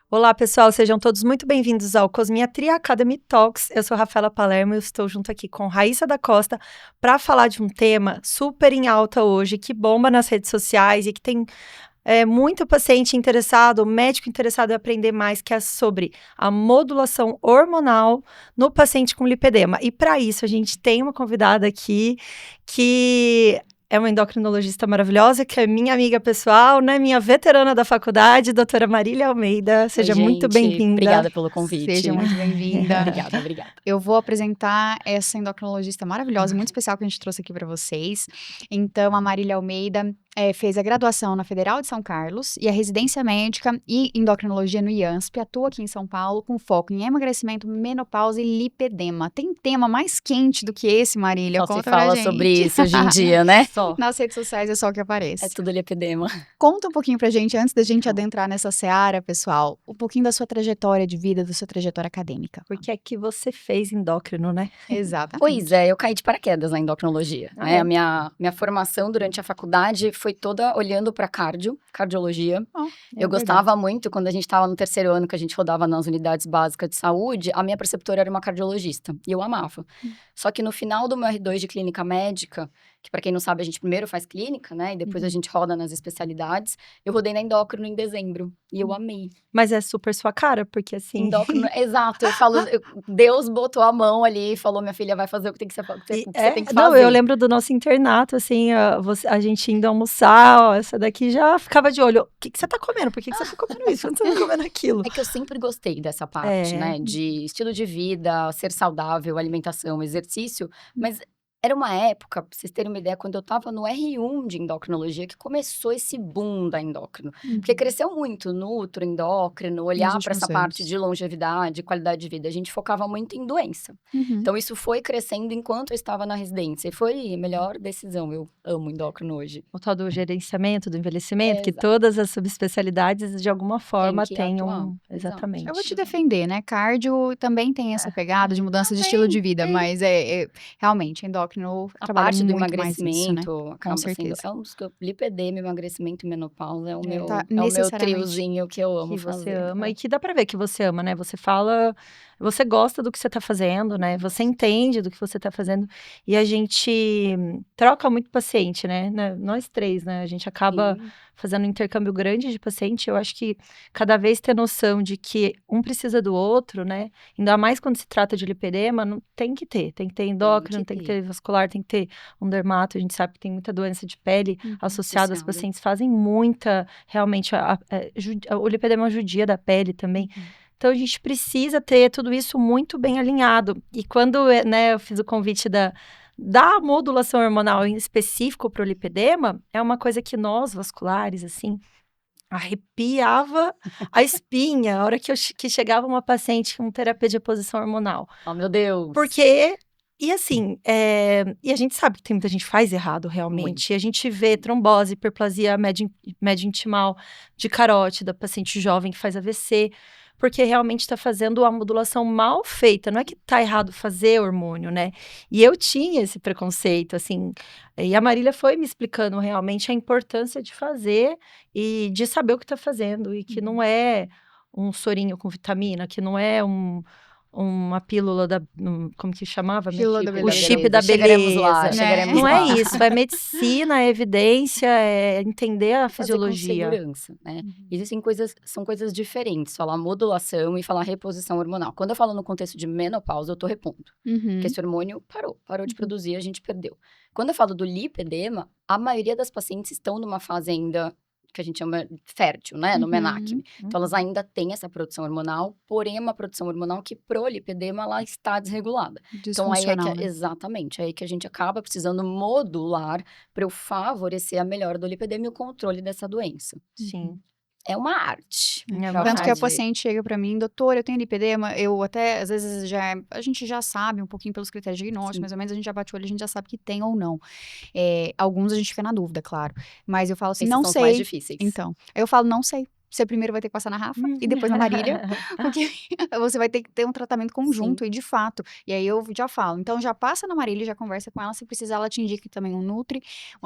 Olá, pessoal, sejam todos muito bem-vindos ao Cosmiatria Academy Talks. Eu sou Rafaela Palermo e estou junto aqui com Raíssa da Costa para falar de um tema super em alta hoje, que bomba nas redes sociais e que tem muito paciente interessado, médico interessado em aprender mais, que é sobre a modulação hormonal no paciente com lipedema. E para isso, a gente tem uma convidada aqui que é uma endocrinologista maravilhosa, que é minha amiga pessoal, né? Minha veterana da faculdade, doutora Marília Almeida. Seja muito bem-vinda. Obrigada pelo convite. Seja muito bem-vinda. Obrigada. Eu vou apresentar essa endocrinologista maravilhosa, muito especial que a gente trouxe aqui para vocês. Então, a Marília Almeida fez a graduação na Federal de São Carlos e a residência médica e endocrinologia no IANSP, atua aqui em São Paulo com foco em emagrecimento, menopausa e lipedema. Tem tema mais quente do que esse, Marília? Só se fala sobre isso hoje em dia, né? Só. Nas redes sociais é só o que aparece. É tudo lipedema. Conta um pouquinho pra gente, antes da gente adentrar nessa seara, pessoal, um pouquinho da sua trajetória de vida, da sua trajetória acadêmica. Porque é que você fez endócrino, né? Exatamente. Pois é, eu caí de paraquedas na endocrinologia. A minha formação durante a faculdade foi toda olhando para cardiologia. Eu gostava muito, quando a gente estava no terceiro ano, que a gente rodava nas unidades básicas de saúde, a minha preceptora era uma cardiologista, e eu amava. Só que no final do meu R2 de clínica médica, que para quem não sabe, a gente primeiro faz clínica, né, e depois a gente roda nas especialidades, eu rodei na endócrino em dezembro, e eu amei. Mas é super sua cara, porque assim... Endócrino, exato, eu falo, Deus botou a mão ali e falou, minha filha, vai fazer o que você tem que fazer. Não, eu lembro do nosso internato, assim, a gente indo almoçar, essa daqui já ficava de olho. O que você tá comendo? Por que você tá comendo isso? Por que você tá comendo aquilo? É que eu sempre gostei dessa parte, né, de estilo de vida, ser saudável, alimentação, exercício, mas... Era uma época, pra vocês terem uma ideia, quando eu tava no R1 de endocrinologia, que começou esse boom da endócrino. Porque cresceu muito nutro, endócrino, olhar para essa parte de longevidade, qualidade de vida. A gente focava muito em doença. Então, isso foi crescendo enquanto eu estava na residência. E foi a melhor decisão. Eu amo endócrino hoje. O tal do gerenciamento do envelhecimento, que todas as subespecialidades, de alguma forma, tenham... Exatamente. Eu vou te defender, né? Cardio também tem essa pegada de mudança de estilo de vida, mas realmente, endócrino a parte do emagrecimento isso, né? acaba Com certeza. sendo, lipedema, emagrecimento e menopausa é o meu necessariamente triozinho que eu amo que fazer. Você ama, e que dá pra ver que você ama, né? Você fala, você gosta do que você tá fazendo, né? Você entende do que você tá fazendo, e a gente troca muito paciente, né? Nós três, né? A gente acaba fazendo um intercâmbio grande de paciente. Eu acho que cada vez ter noção de que um precisa do outro, né? Ainda mais quando se trata de lipedema, não, tem que ter endócrino, tem que ter vascular, tem que ter um dermato. A gente sabe que tem muita doença de pele associada, os pacientes fazem muita, realmente, o lipedema judia da pele também. Então, a gente precisa ter tudo isso muito bem alinhado. E quando, né, eu fiz o convite da modulação hormonal em específico para o lipedema, é uma coisa que nós, vasculares, assim, arrepiava a espinha a hora que chegava uma paciente com terapia de reposição hormonal. Oh, meu Deus! Porque... E assim, e a gente sabe que tem muita gente que faz errado, realmente. Muito. E a gente vê trombose, hiperplasia média intimal de carótida, paciente jovem que faz AVC, porque realmente está fazendo a modulação mal feita. Não é que tá errado fazer hormônio, né? E eu tinha esse preconceito, assim, e a Marília foi me explicando realmente a importância de fazer e de saber o que tá fazendo, e que não é um sorinho com vitamina, que não é uma pílula como que chamava? Pílula da beleza. O chip da beleza. Chegaremos lá, Né? chegaremos Não lá. é isso, é medicina, é evidência, é entender a fisiologia. Fazer com segurança, né? Existem são coisas diferentes, falar modulação e falar reposição hormonal. Quando eu falo no contexto de menopausa, eu tô repondo. Porque esse hormônio parou de produzir, a gente perdeu. Quando eu falo do lipedema, a maioria das pacientes estão numa fase ainda que a gente chama fértil, né, no menacme. Então, elas ainda têm essa produção hormonal, porém, é uma produção hormonal que, pro lipedema, ela está desregulada. Então, aí exatamente, aí que a gente acaba precisando modular para eu favorecer a melhora do lipedema e o controle dessa doença. Sim. É uma arte. Tanto que a paciente chega pra mim, doutor, eu tenho lipedema, eu até, às vezes, a gente já sabe um pouquinho pelos critérios de diagnóstico, mais ou menos, a gente já bate o olho, a gente já sabe que tem ou não. Alguns a gente fica na dúvida, claro. Mas eu falo assim, Esses não são sei. Os mais difíceis. Então, eu falo, não sei. você primeiro vai ter que passar na Rafa e depois na Marília, porque você vai ter que ter um tratamento conjunto e de fato. E aí eu já falo, então já passa na Marília, já conversa com ela, se precisar ela te indica também uma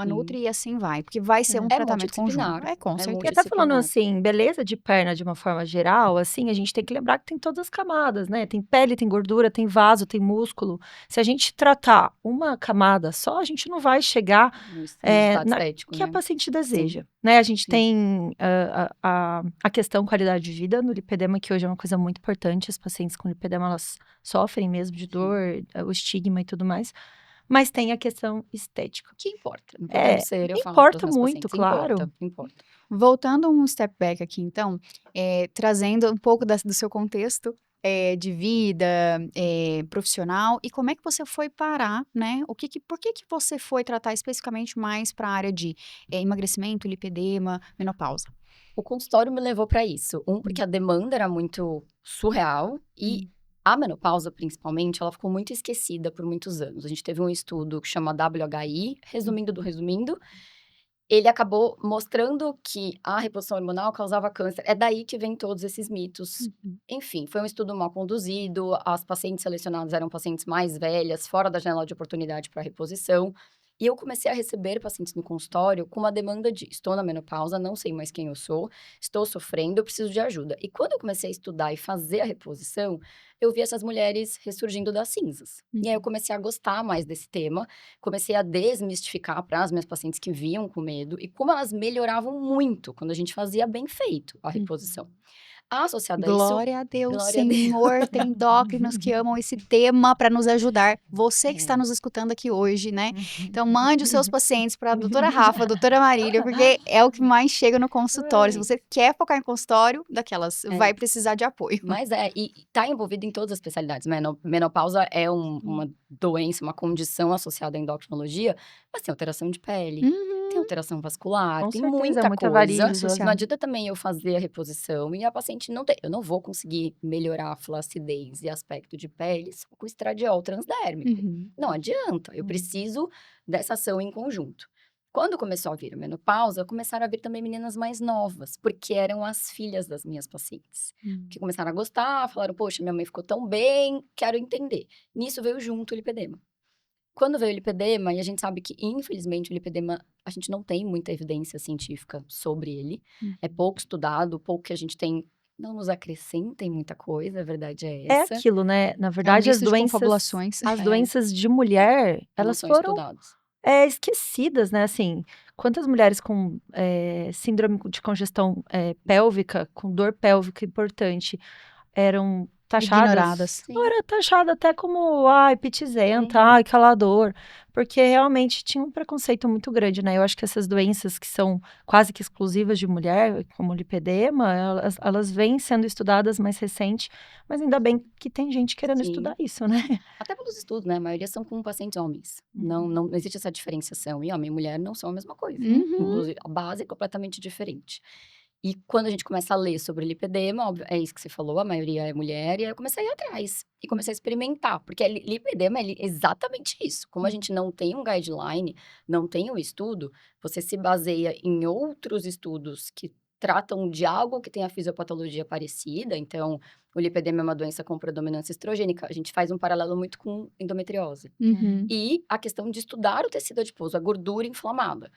Nutri e assim vai, porque vai ser um tratamento conjunto. Com certeza. E até falando assim, beleza de perna de uma forma geral, assim, a gente tem que lembrar que tem todas as camadas, né? Tem pele, tem gordura, tem vaso, tem músculo. Se a gente tratar uma camada só, a gente não vai chegar estético, que a paciente deseja, né? A gente tem a questão qualidade de vida no lipedema, que hoje é uma coisa muito importante. As pacientes com lipedema, elas sofrem mesmo de dor, o estigma e tudo mais. Mas tem a questão estética. Que importa. Não podemos ser, eu falo importa muito, claro. Importa. Voltando um step back aqui, então, trazendo um pouco do seu contexto de vida, profissional, e como é que você foi parar, né? Por que que você foi tratar especificamente mais para a área de emagrecimento, lipedema, menopausa? O consultório me levou para isso. Porque a demanda era muito surreal e a menopausa, principalmente, ela ficou muito esquecida por muitos anos. A gente teve um estudo que chama WHI, resumindo, ele acabou mostrando que a reposição hormonal causava câncer. É daí que vem todos esses mitos. Enfim, foi um estudo mal conduzido, as pacientes selecionadas eram pacientes mais velhas, fora da janela de oportunidade para reposição. E eu comecei a receber pacientes no consultório com uma demanda de: estou na menopausa, não sei mais quem eu sou, estou sofrendo, eu preciso de ajuda. E quando eu comecei a estudar e fazer a reposição, eu vi essas mulheres ressurgindo das cinzas. E aí eu comecei a gostar mais desse tema, comecei a desmistificar para as minhas pacientes que vinham com medo e como elas melhoravam muito quando a gente fazia bem feito a reposição. Associada a isso... Glória a Deus, Senhor, tem endócrinos que amam esse tema para nos ajudar. Você que está nos escutando aqui hoje, né? Então, mande os seus pacientes para a doutora Rafa, a doutora Marília, porque é o que mais chega no consultório. Se você quer focar em consultório, vai precisar de apoio. Mas e está envolvido em todas as especialidades. Menopausa é uma doença, uma condição associada à endocrinologia, mas tem alteração de pele. Tem alteração vascular, tem muita coisa. Não adianta também eu fazer a reposição e a paciente não ter. Eu não vou conseguir melhorar a flacidez e aspecto de pele só com estradiol transdérmico. Não adianta. Eu preciso dessa ação em conjunto. Quando começou a vir a menopausa, começaram a vir também meninas mais novas, porque eram as filhas das minhas pacientes. Que começaram a gostar, falaram: poxa, minha mãe ficou tão bem, quero entender. Nisso veio junto o lipedema. Quando veio o lipedema, e a gente sabe que, infelizmente, o lipedema, a gente não tem muita evidência científica sobre ele. É pouco estudado, pouco que a gente tem, não nos acrescenta em muita coisa, a verdade é essa. É aquilo, né? Na verdade, as doenças de mulher, elas foram esquecidas, né? Assim, quantas mulheres com síndrome de congestão pélvica, com dor pélvica importante, eram ignoradas. Era taxada até como, pitizenta, calador, porque realmente tinha um preconceito muito grande, né? Eu acho que essas doenças que são quase que exclusivas de mulher, como o lipedema, elas vêm sendo estudadas mais recente, mas ainda bem que tem gente querendo estudar isso, né? Até pelos estudos, né? A maioria são com pacientes homens. Não existe essa diferenciação. E homem e mulher não são a mesma coisa. Inclusive, a base é completamente diferente. E quando a gente começa a ler sobre lipedema, óbvio, é isso que você falou, a maioria é mulher, e aí eu comecei a ir atrás. E comecei a experimentar, porque lipedema é exatamente isso. Como a gente não tem um guideline, não tem um estudo, você se baseia em outros estudos que tratam de algo que tem a fisiopatologia parecida. Então, o lipedema é uma doença com predominância estrogênica. A gente faz um paralelo muito com endometriose. E a questão de estudar o tecido adiposo, a gordura inflamada.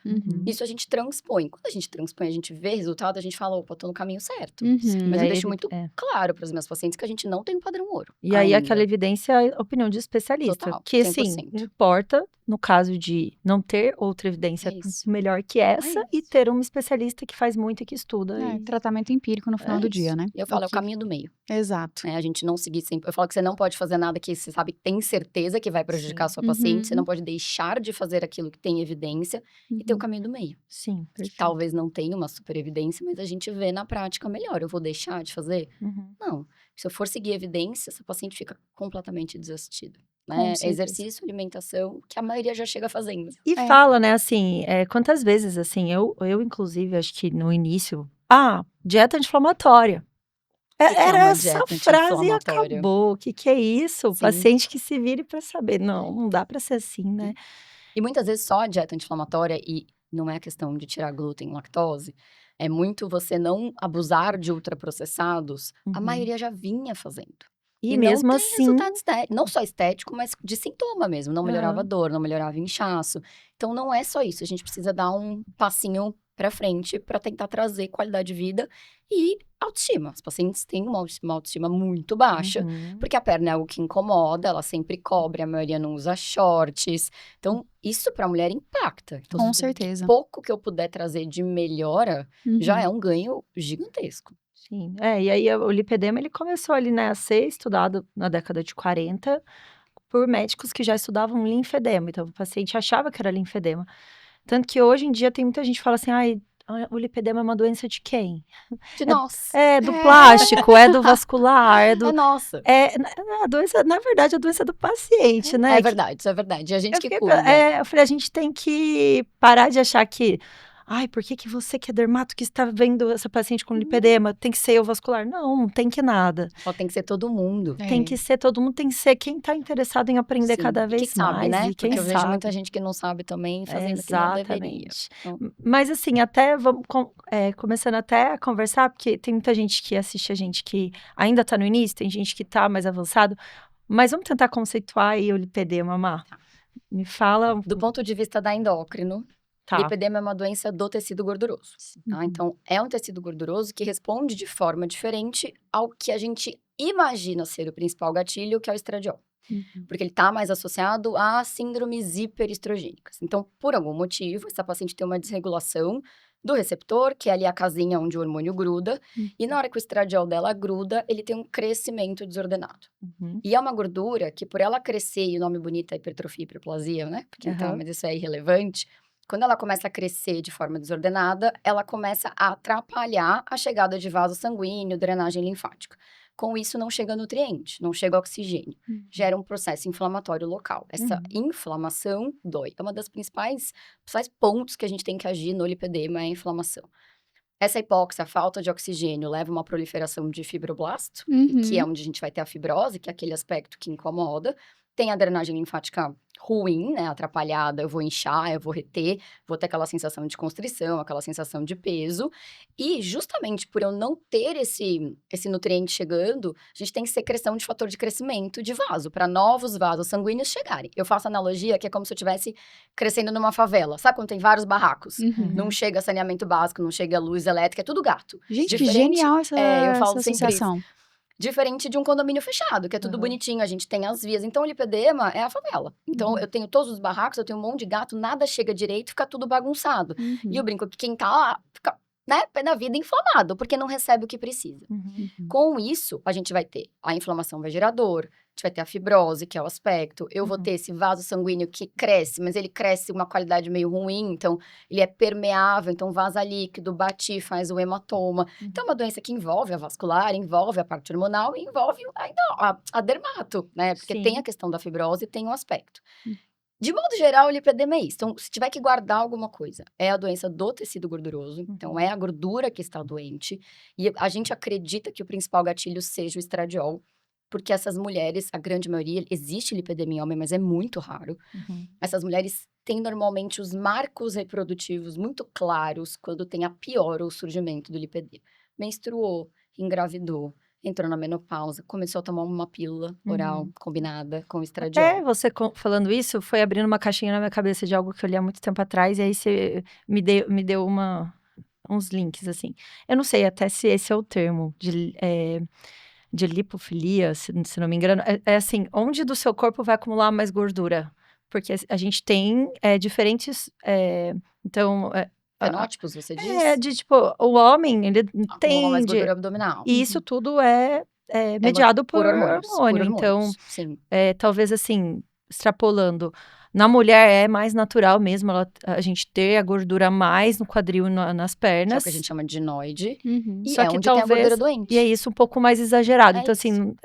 Isso a gente transpõe. Quando a gente transpõe, a gente vê resultado, a gente fala: opa, tô no caminho certo. Mas eu deixo muito claro para os meus pacientes que a gente não tem um padrão ouro. E aí, aquela evidência é a opinião de especialista. Total, que, assim, importa, no caso de não ter outra evidência melhor que essa, e ter uma especialista que faz muito e que estuda. Tratamento empírico no final do dia, né? Eu falo, é o caminho do meio. Exato. A gente não seguir sempre. Eu falo que você não pode fazer nada que você sabe, tem certeza que vai prejudicar a sua paciente. Você não pode deixar de fazer aquilo que tem evidência e ter o caminho do meio. Sim, que talvez não tenha uma super evidência, mas a gente vê na prática melhor. Eu vou deixar de fazer? Não. Se eu for seguir evidência, essa paciente fica completamente desassistida. Né? Exercício, alimentação, que a maioria já chega fazendo. E fala, né, assim, quantas vezes, assim, eu inclusive, acho que no início, dieta anti-inflamatória. Era essa frase e acabou. O que é isso? O paciente que se vire para saber. Não dá para ser assim, né? E muitas vezes só a dieta anti-inflamatória, e não é a questão de tirar glúten, lactose, é muito você não abusar de ultraprocessados, a maioria já vinha fazendo. E não mesmo tem assim, resultado estético, não só estético, mas de sintoma mesmo. Não melhorava a aham. dor, não melhorava inchaço. Então, não é só isso. A gente precisa dar um passinho pra frente pra tentar trazer qualidade de vida e autoestima. Os pacientes têm uma autoestima muito baixa, Uhum. porque a perna é algo que incomoda, ela sempre cobre, a maioria não usa shorts. Então, isso pra mulher impacta. Então, Com certeza. pouco que eu puder trazer de melhora, já é um ganho gigantesco. Sim. E aí o lipedema ele começou ali, né, a ser estudado na década de 40 por médicos que já estudavam linfedema, então o paciente achava que era linfedema. Tanto que hoje em dia tem muita gente que fala assim: "Ai, o lipedema é uma doença de quem?". De nós. É do plástico, é do vascular, é do É nossa. a doença na verdade, a doença é do paciente, né, É verdade, isso é verdade. É a gente eu que fiquei cuida. eu falei: "A gente tem que parar de achar que, ai, por que você que é dermato que está vendo essa paciente com lipedema, tem que ser eu vascular". Não tem que nada. Só tem que ser todo mundo. Tem que ser todo mundo, tem que ser quem está interessado em aprender Sim. cada E que vez sabe, mais né? e quem Porque eu vejo sabe. muita gente que não sabe também fazendo o que não deveria. Exatamente. Então, Mas assim, até vamos começando até a conversar, porque tem muita gente que assiste a gente que ainda está no início, tem gente que está mais avançado, mas vamos tentar conceituar aí o lipedema, Má. Me fala. do ponto de vista da endócrino, Tá. lipedema é uma doença do tecido gorduroso. Tá? Então, é um tecido gorduroso que responde de forma diferente ao que a gente imagina ser o principal gatilho, que é o estradiol. Porque ele está mais associado a síndromes hiperestrogênicas. Então, por algum motivo, essa paciente tem uma desregulação do receptor, que é ali a casinha onde o hormônio gruda, e na hora que o estradiol dela gruda, ele tem um crescimento desordenado. E é uma gordura que, por ela crescer, e o nome bonito é hipertrofia e hiperplasia, né? Porque tá, mas isso é irrelevante. Quando ela começa a crescer de forma desordenada, ela começa a atrapalhar a chegada de vaso sanguíneo, drenagem linfática. Com isso, não chega nutriente, não chega oxigênio. Gera um processo inflamatório local. Essa inflamação dói. É uma das principais pontos que a gente tem que agir no lipedema, é a inflamação. Essa hipóxia, a falta de oxigênio, leva a uma proliferação de fibroblasto, que é onde a gente vai ter a fibrose, que é aquele aspecto que incomoda. Tem a drenagem linfática ruim, né, atrapalhada, eu vou inchar, eu vou reter, vou ter aquela sensação de constrição, aquela sensação de peso. E justamente por eu não ter esse nutriente chegando, a gente tem secreção de fator de crescimento de vaso, para novos vasos sanguíneos chegarem. Eu faço analogia que é como se eu estivesse crescendo numa favela. Sabe quando tem vários barracos? Não chega saneamento básico, não chega luz elétrica, é tudo gato. Gente, que genial essa, eu falo essa sempre associação. Diferente de um condomínio fechado, que é tudo bonitinho, a gente tem as vias. Então, o lipedema é a favela. Então, eu tenho todos os barracos, eu tenho um monte de gato, nada chega direito, fica tudo bagunçado. E eu brinco que quem tá lá, fica, né, pé na vida inflamado, porque não recebe o que precisa. Com isso, a gente vai ter a inflamação vai gerar dor, a gente vai ter a fibrose, que é o aspecto. Eu vou ter esse vaso sanguíneo que cresce, mas ele cresce uma qualidade meio ruim, então ele é permeável, então vaza líquido, bate, faz o hematoma. Então é uma doença que envolve a vascular, envolve a parte hormonal e envolve ainda a dermato, né? Porque tem a questão da fibrose e tem um aspecto. De modo geral, o lipedema é isso. Então, se tiver que guardar alguma coisa, é a doença do tecido gorduroso. Então, é a gordura que está doente. E a gente acredita que o principal gatilho seja o estradiol. Porque essas mulheres, a grande maioria, existe lipedema em homem, mas é muito raro. Essas mulheres têm normalmente os marcos reprodutivos muito claros quando tem a pior o surgimento do lipedema. Menstruou, engravidou, entrou na menopausa, começou a tomar uma pílula oral combinada com estradiol. Você falando isso, foi abrindo uma caixinha na minha cabeça de algo que eu li há muito tempo atrás, e aí você me deu uns links, assim. Eu não sei até se esse é o termo de lipofilia, se não me engano. É assim, onde do seu corpo vai acumular mais gordura? Porque a gente tem diferentes... então... Fenótipos, você diz? de tipo, o homem, ele Acumula mais tende... gordura abdominal. E isso tudo é mediado por hormônio. Então, sim. talvez assim, extrapolando, na mulher é mais natural mesmo a gente ter a gordura mais no quadril e nas pernas. Que é o que a gente chama de ginoide. Uhum. E Só é que onde tem a gordura doente. E é isso um pouco mais exagerado. É então, isso. assim,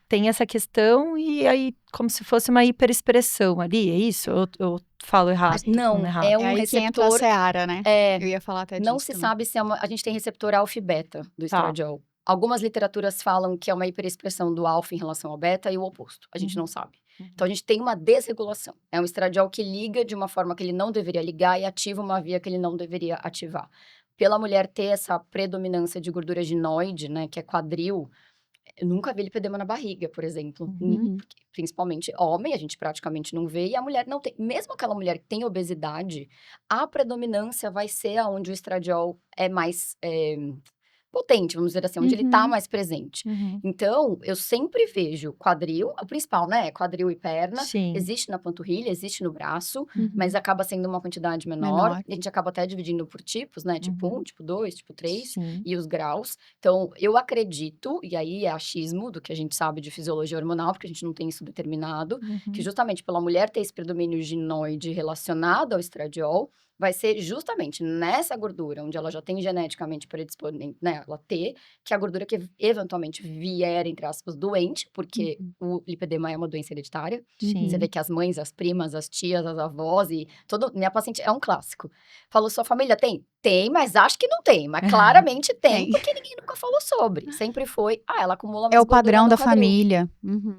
tem essa questão e aí como se fosse uma hiperexpressão ali, é isso? Eu falo errado? Não, errado. é um aí que entra a receptor... seara, né? É, Eu ia falar até disso não se também. sabe se é a gente tem receptor alfa e beta do Tá. estradiol. Algumas literaturas falam que é uma hiperexpressão do alfa em relação ao beta e o oposto. A gente não sabe. Então, a gente tem uma desregulação. É um estradiol que liga de uma forma que ele não deveria ligar e ativa uma via que ele não deveria ativar. Pela mulher ter essa predominância de gordura ginoide, né, que é quadril, eu nunca vi lipedema na barriga, por exemplo. Principalmente homem, a gente praticamente não vê, e a mulher não tem. Mesmo aquela mulher que tem obesidade, a predominância vai ser onde o estradiol é mais potente, vamos dizer assim, onde ele tá mais presente. Então, eu sempre vejo quadril, o principal, né? Quadril e perna. Sim. Existe na panturrilha, existe no braço, mas acaba sendo uma quantidade menor. E a gente acaba até dividindo por tipos, né? Tipo 1, tipo 2, tipo 3 Sim. e os graus. Então, eu acredito, e aí é achismo do que a gente sabe de fisiologia hormonal, porque a gente não tem isso determinado, que justamente pela mulher ter esse predomínio ginoide relacionado ao estradiol, vai ser justamente nessa gordura, onde ela já tem geneticamente predisponente, né, ela ter, que a gordura que eventualmente vier, entre aspas, doente, porque o lipedema é uma doença hereditária. Sim. Você vê que as mães, as primas, as tias, as avós e minha paciente é um clássico. Falou, sua família tem? Tem, mas acho que não tem. Mas claramente tem, porque ninguém nunca falou sobre. Sempre foi, ela acumula mais É o gordura padrão no da quadril. Família.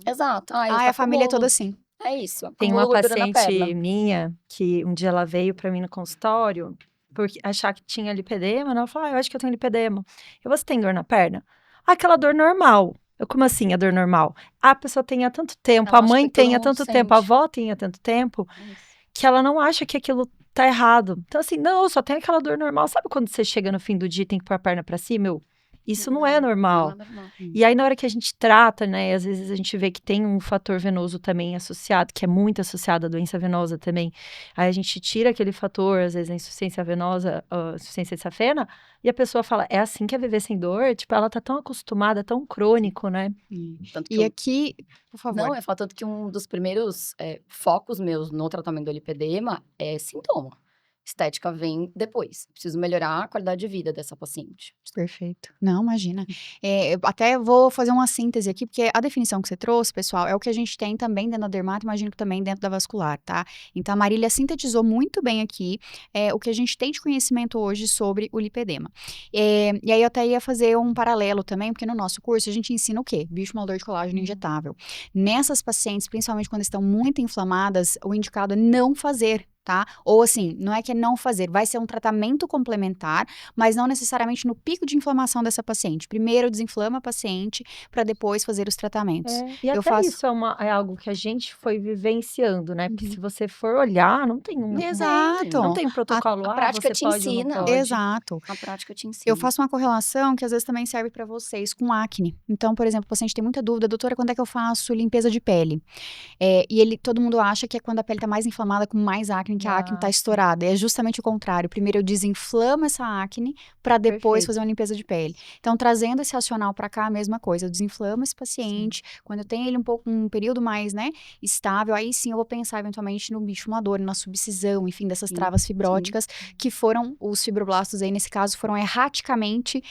Exato. A família é toda assim. É isso. Tem acumula uma gordura na paciente perna. minha que um dia ela veio pra mim no consultório porque achar que tinha lipedema, né? Ela falou, eu acho que eu tenho lipedema. Você tem dor na perna? Aquela dor normal. Eu, como assim a dor normal? A pessoa tem há tanto tempo, Ela a acha mãe que todo tem há mundo tanto tempo, a sente. avó tem há tanto tempo, Isso. que ela não acha que aquilo tá errado. Então assim, não, só tem aquela dor normal. Sabe quando você chega no fim do dia e tem que pôr a perna pra cima? Isso não é normal. Não é normal. E aí, na hora que a gente trata, né, às vezes a gente vê que tem um fator venoso também associado, que é muito associado à doença venosa também. Aí a gente tira aquele fator, às vezes a insuficiência venosa, insuficiência safena, e a pessoa fala, é assim que é viver sem dor? Tipo, ela tá tão acostumada, tão crônico, né? Tanto que E aqui, por favor. Não, eu falo tanto que um dos primeiros focos meus no tratamento do lipedema é sintoma. Estética vem depois. Preciso melhorar a qualidade de vida dessa paciente. Perfeito. Não, imagina. Eu até vou fazer uma síntese aqui, porque a definição que você trouxe, pessoal, é o que a gente tem também dentro da dermato, imagino que também dentro da vascular, tá? Então, a Marília sintetizou muito bem aqui o que a gente tem de conhecimento hoje sobre o lipedema. E aí, eu até ia fazer um paralelo também, porque no nosso curso a gente ensina o quê? Bioestimulador de colágeno injetável. Nessas pacientes, principalmente quando estão muito inflamadas, o indicado é não fazer, tá? Ou assim, não é que é não fazer, vai ser um tratamento complementar, mas não necessariamente no pico de inflamação dessa paciente. Primeiro desinflama a paciente para depois fazer os tratamentos. E até isso é algo que a gente foi vivenciando, né? Porque se você for olhar, não tem Exato. Não tem um protocolo, A prática você te pode ou não ensina. pode. Exato. A prática te ensina. Eu faço uma correlação que às vezes também serve para vocês com acne. Então, por exemplo, o paciente tem muita dúvida, doutora, quando é que eu faço limpeza de pele? E todo mundo acha que é quando a pele tá mais inflamada, com mais acne, que a acne tá estourada. É justamente o contrário. Primeiro eu desinflamo essa acne para depois fazer uma limpeza de pele. Então, trazendo esse racional para cá, a mesma coisa. Eu desinflamo esse paciente. Quando eu tenho ele um período mais, né, estável, aí sim eu vou pensar eventualmente no bioestimulador, na subcisão, enfim, dessas travas fibróticas, que foram, os fibroblastos aí, nesse caso, foram erraticamente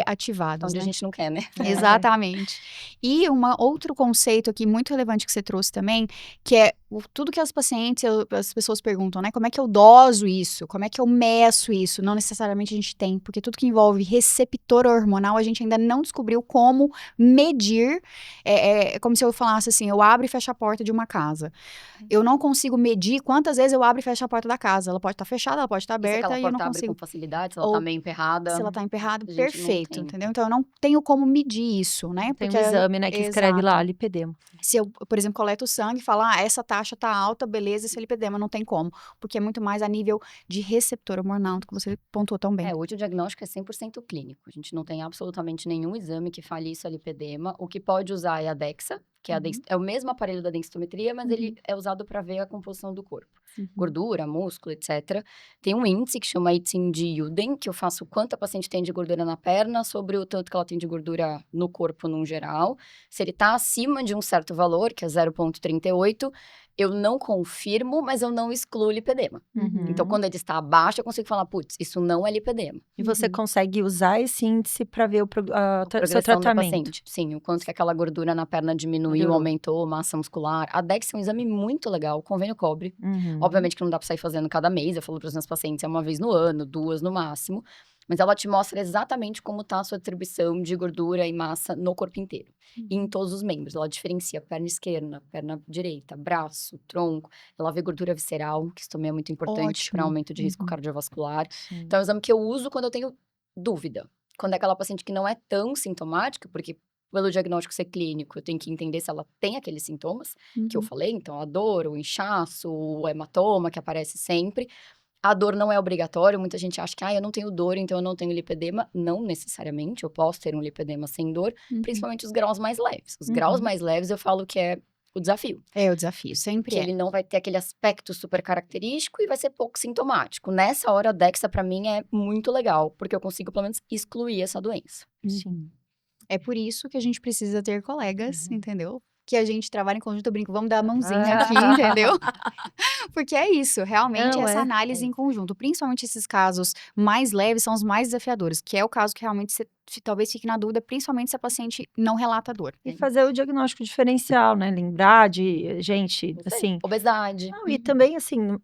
ativados. Onde né? a gente não quer, né? Exatamente. E outro conceito aqui muito relevante que você trouxe também, que é tudo que as pacientes, as pessoas perguntam, né? Como é que eu doso isso? Como é que eu meço isso? Não necessariamente a gente tem, porque tudo que envolve receptor hormonal, a gente ainda não descobriu como medir. É como se eu falasse assim, eu abro e fecho a porta de uma casa. Eu não consigo medir quantas vezes eu abro e fecho a porta da casa. Ela pode estar fechada, ela pode estar aberta e eu não porta consigo. abre com facilidade, se ela tá meio emperrada. Se ela tá emperrada, a gente perfeito, não tem. entendeu? Então, eu não tenho como medir isso, né? Tem um exame, né, que escreve lá, lipedema. Se eu, por exemplo, coleto o sangue e falo, essa taxa tá alta, beleza, esse é lipedema, não tem como. Porque é muito mais a nível de receptor hormonal, que você pontuou tão bem. Hoje o diagnóstico é 100% clínico. A gente não tem absolutamente nenhum exame que fale isso é lipedema. O que pode usar é a DEXA, que é o mesmo aparelho da densitometria, mas ele é usado para ver a composição do corpo. Gordura, músculo, etc. Tem um índice que chama índice de Uden, que eu faço quanto a paciente tem de gordura na perna sobre o tanto que ela tem de gordura no corpo num geral. Se ele está acima de um certo valor, que é 0,38, eu não confirmo, mas eu não excluo lipedema. Então, quando ele está abaixo, eu consigo falar, putz, isso não é lipedema. E você consegue usar esse índice para ver o seu tratamento. Do paciente. Sim, o quanto que aquela gordura na perna diminuiu, aumentou, massa muscular. A DEXA é um exame muito legal, o convênio cobre. Obviamente que não dá para sair fazendo cada mês, eu falo para os meus pacientes, é uma vez no ano, 2 no máximo. Mas ela te mostra exatamente como tá a sua distribuição de gordura e massa no corpo inteiro. E em todos os membros. Ela diferencia perna esquerda, perna direita, braço, tronco. Ela vê gordura visceral, que isso também é muito importante para Ótimo. aumento de risco Uhum. cardiovascular. Sim. Então, é um exame que eu uso quando eu tenho dúvida. Quando é aquela paciente que não é tão sintomática, porque pelo diagnóstico ser clínico, eu tenho que entender se ela tem aqueles sintomas que eu Uhum. falei. Então, a dor, o inchaço, o hematoma, que aparece sempre. A dor não é obrigatório, muita gente acha que, eu não tenho dor, então eu não tenho lipedema. Não necessariamente, eu posso ter um lipedema sem dor, Uhum. principalmente os graus mais leves. Os graus mais leves eu falo que é o desafio. É o desafio, sempre Que é. ele não vai ter aquele aspecto super característico e vai ser pouco sintomático. Nessa hora, a Dexa pra mim é muito legal, porque eu consigo pelo menos excluir essa doença. Sim. É por isso que a gente precisa ter colegas, Uhum. entendeu? Que a gente trabalha em conjunto, eu brinco, vamos dar a mãozinha aqui, entendeu? Porque é isso, realmente Não, essa é. análise em conjunto, principalmente esses casos mais leves são os mais desafiadores, que é o caso que realmente você talvez fique na dúvida, principalmente se a paciente não relata dor. E fazer o diagnóstico diferencial, né? Lembrar de, gente, Isso aí. assim. Obesidade. Não, e também, assim,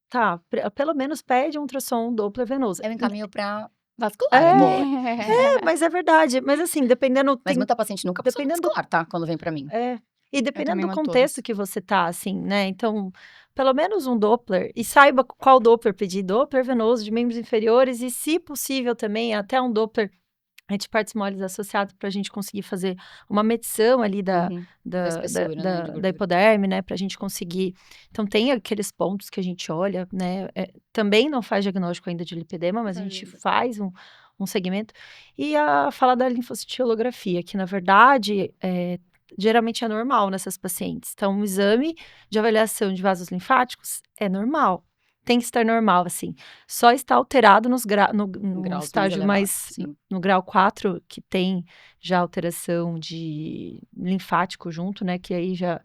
tá, pelo menos pede um ultrassom Doppler venoso. Eu encaminho pra vascular, É, amor. mas é verdade. Mas assim, dependendo, Mas tem, muita paciente nunca passou no dependendo do, vascular, tá? Quando vem pra mim. e dependendo também do mando contexto todas. que você tá, assim, né? Então, pelo menos um Doppler, e saiba qual Doppler pedir, Doppler venoso de membros inferiores, e se possível também, até um Doppler de partes moles associado para a gente conseguir fazer uma medição ali Da da, espessura, né, de da gordura. hipoderme, né, para a gente conseguir. Então, tem aqueles pontos que a gente olha, né, também não faz diagnóstico ainda de lipedema, mas a gente faz um segmento. E a fala da linfocitilografia, que na verdade geralmente é normal nessas pacientes. Então, um exame de avaliação de vasos linfáticos é normal. Tem que estar normal, assim. Só está alterado no Graus mais estágio elevados, sim. no grau 4, que tem já alteração de linfático junto, né? Que aí já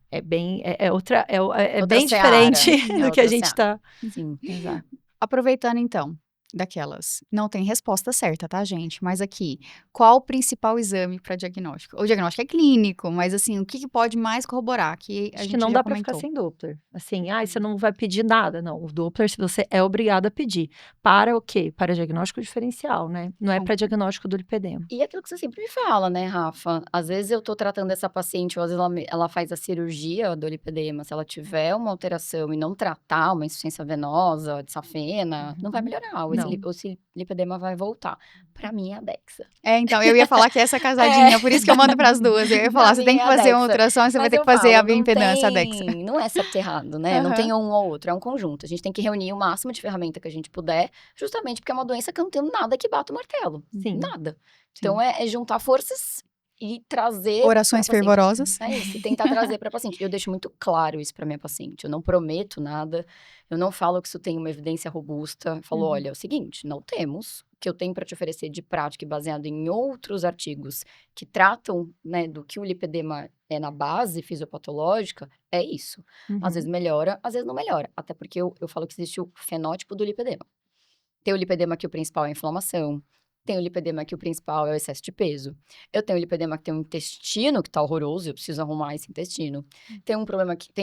é bem, outra, Outra bem seara. diferente É do que a outra gente seara. tá. Sim. Exato. Aproveitando então, daquelas, não tem resposta certa, tá, gente? Mas aqui, qual o principal exame para diagnóstico? O diagnóstico é clínico, mas assim, o que pode mais corroborar? Que a Acho que gente não já dá para ficar comentou. sem Doppler. Assim, você não vai pedir nada. Não, o Doppler você é obrigado a pedir. Para o quê? Para diagnóstico diferencial, né? Não é para diagnóstico do lipedema. E aquilo que você sempre me fala, né, Rafa? Às vezes eu tô tratando essa paciente, ou às vezes ela faz a cirurgia do lipedema. Se ela tiver uma alteração e não tratar uma insuficiência venosa, de safena, não vai melhorar. Não. Esse lipedema vai voltar. Pra mim é a Dexa. Então, eu ia falar que essa casadinha, por isso que eu mando pras duas. Eu ia falar, Pra você mim tem é que a fazer um Dexa. ultrassom e você vai Mas ter eu que fazer a falo, bioimpedância, a Dexa. não é certo e errado, né? Não Aham. tem um ou outro, é um conjunto. A gente tem que reunir o máximo de ferramenta que a gente puder, justamente porque é uma doença que eu não tenho nada que bata o martelo. Sim. Nada. Então, é juntar forças e trazer Orações pra paciente. fervorosas. É isso, e tentar trazer para paciente. Eu deixo muito claro isso para minha paciente. Eu não prometo nada, eu não falo que isso tem uma evidência robusta. Eu falo, olha, é o seguinte, não temos. O que eu tenho para te oferecer de prática e baseado em outros artigos que tratam, né, do que o lipedema é na base fisiopatológica, é isso. Às vezes melhora, às vezes não melhora. Até porque eu falo que existe o fenótipo do lipedema. Tem o lipedema que o principal é a inflamação. Tem o lipedema que o principal é o excesso de peso. Eu tenho o lipedema que tem um intestino que tá horroroso, eu preciso arrumar esse intestino. Tem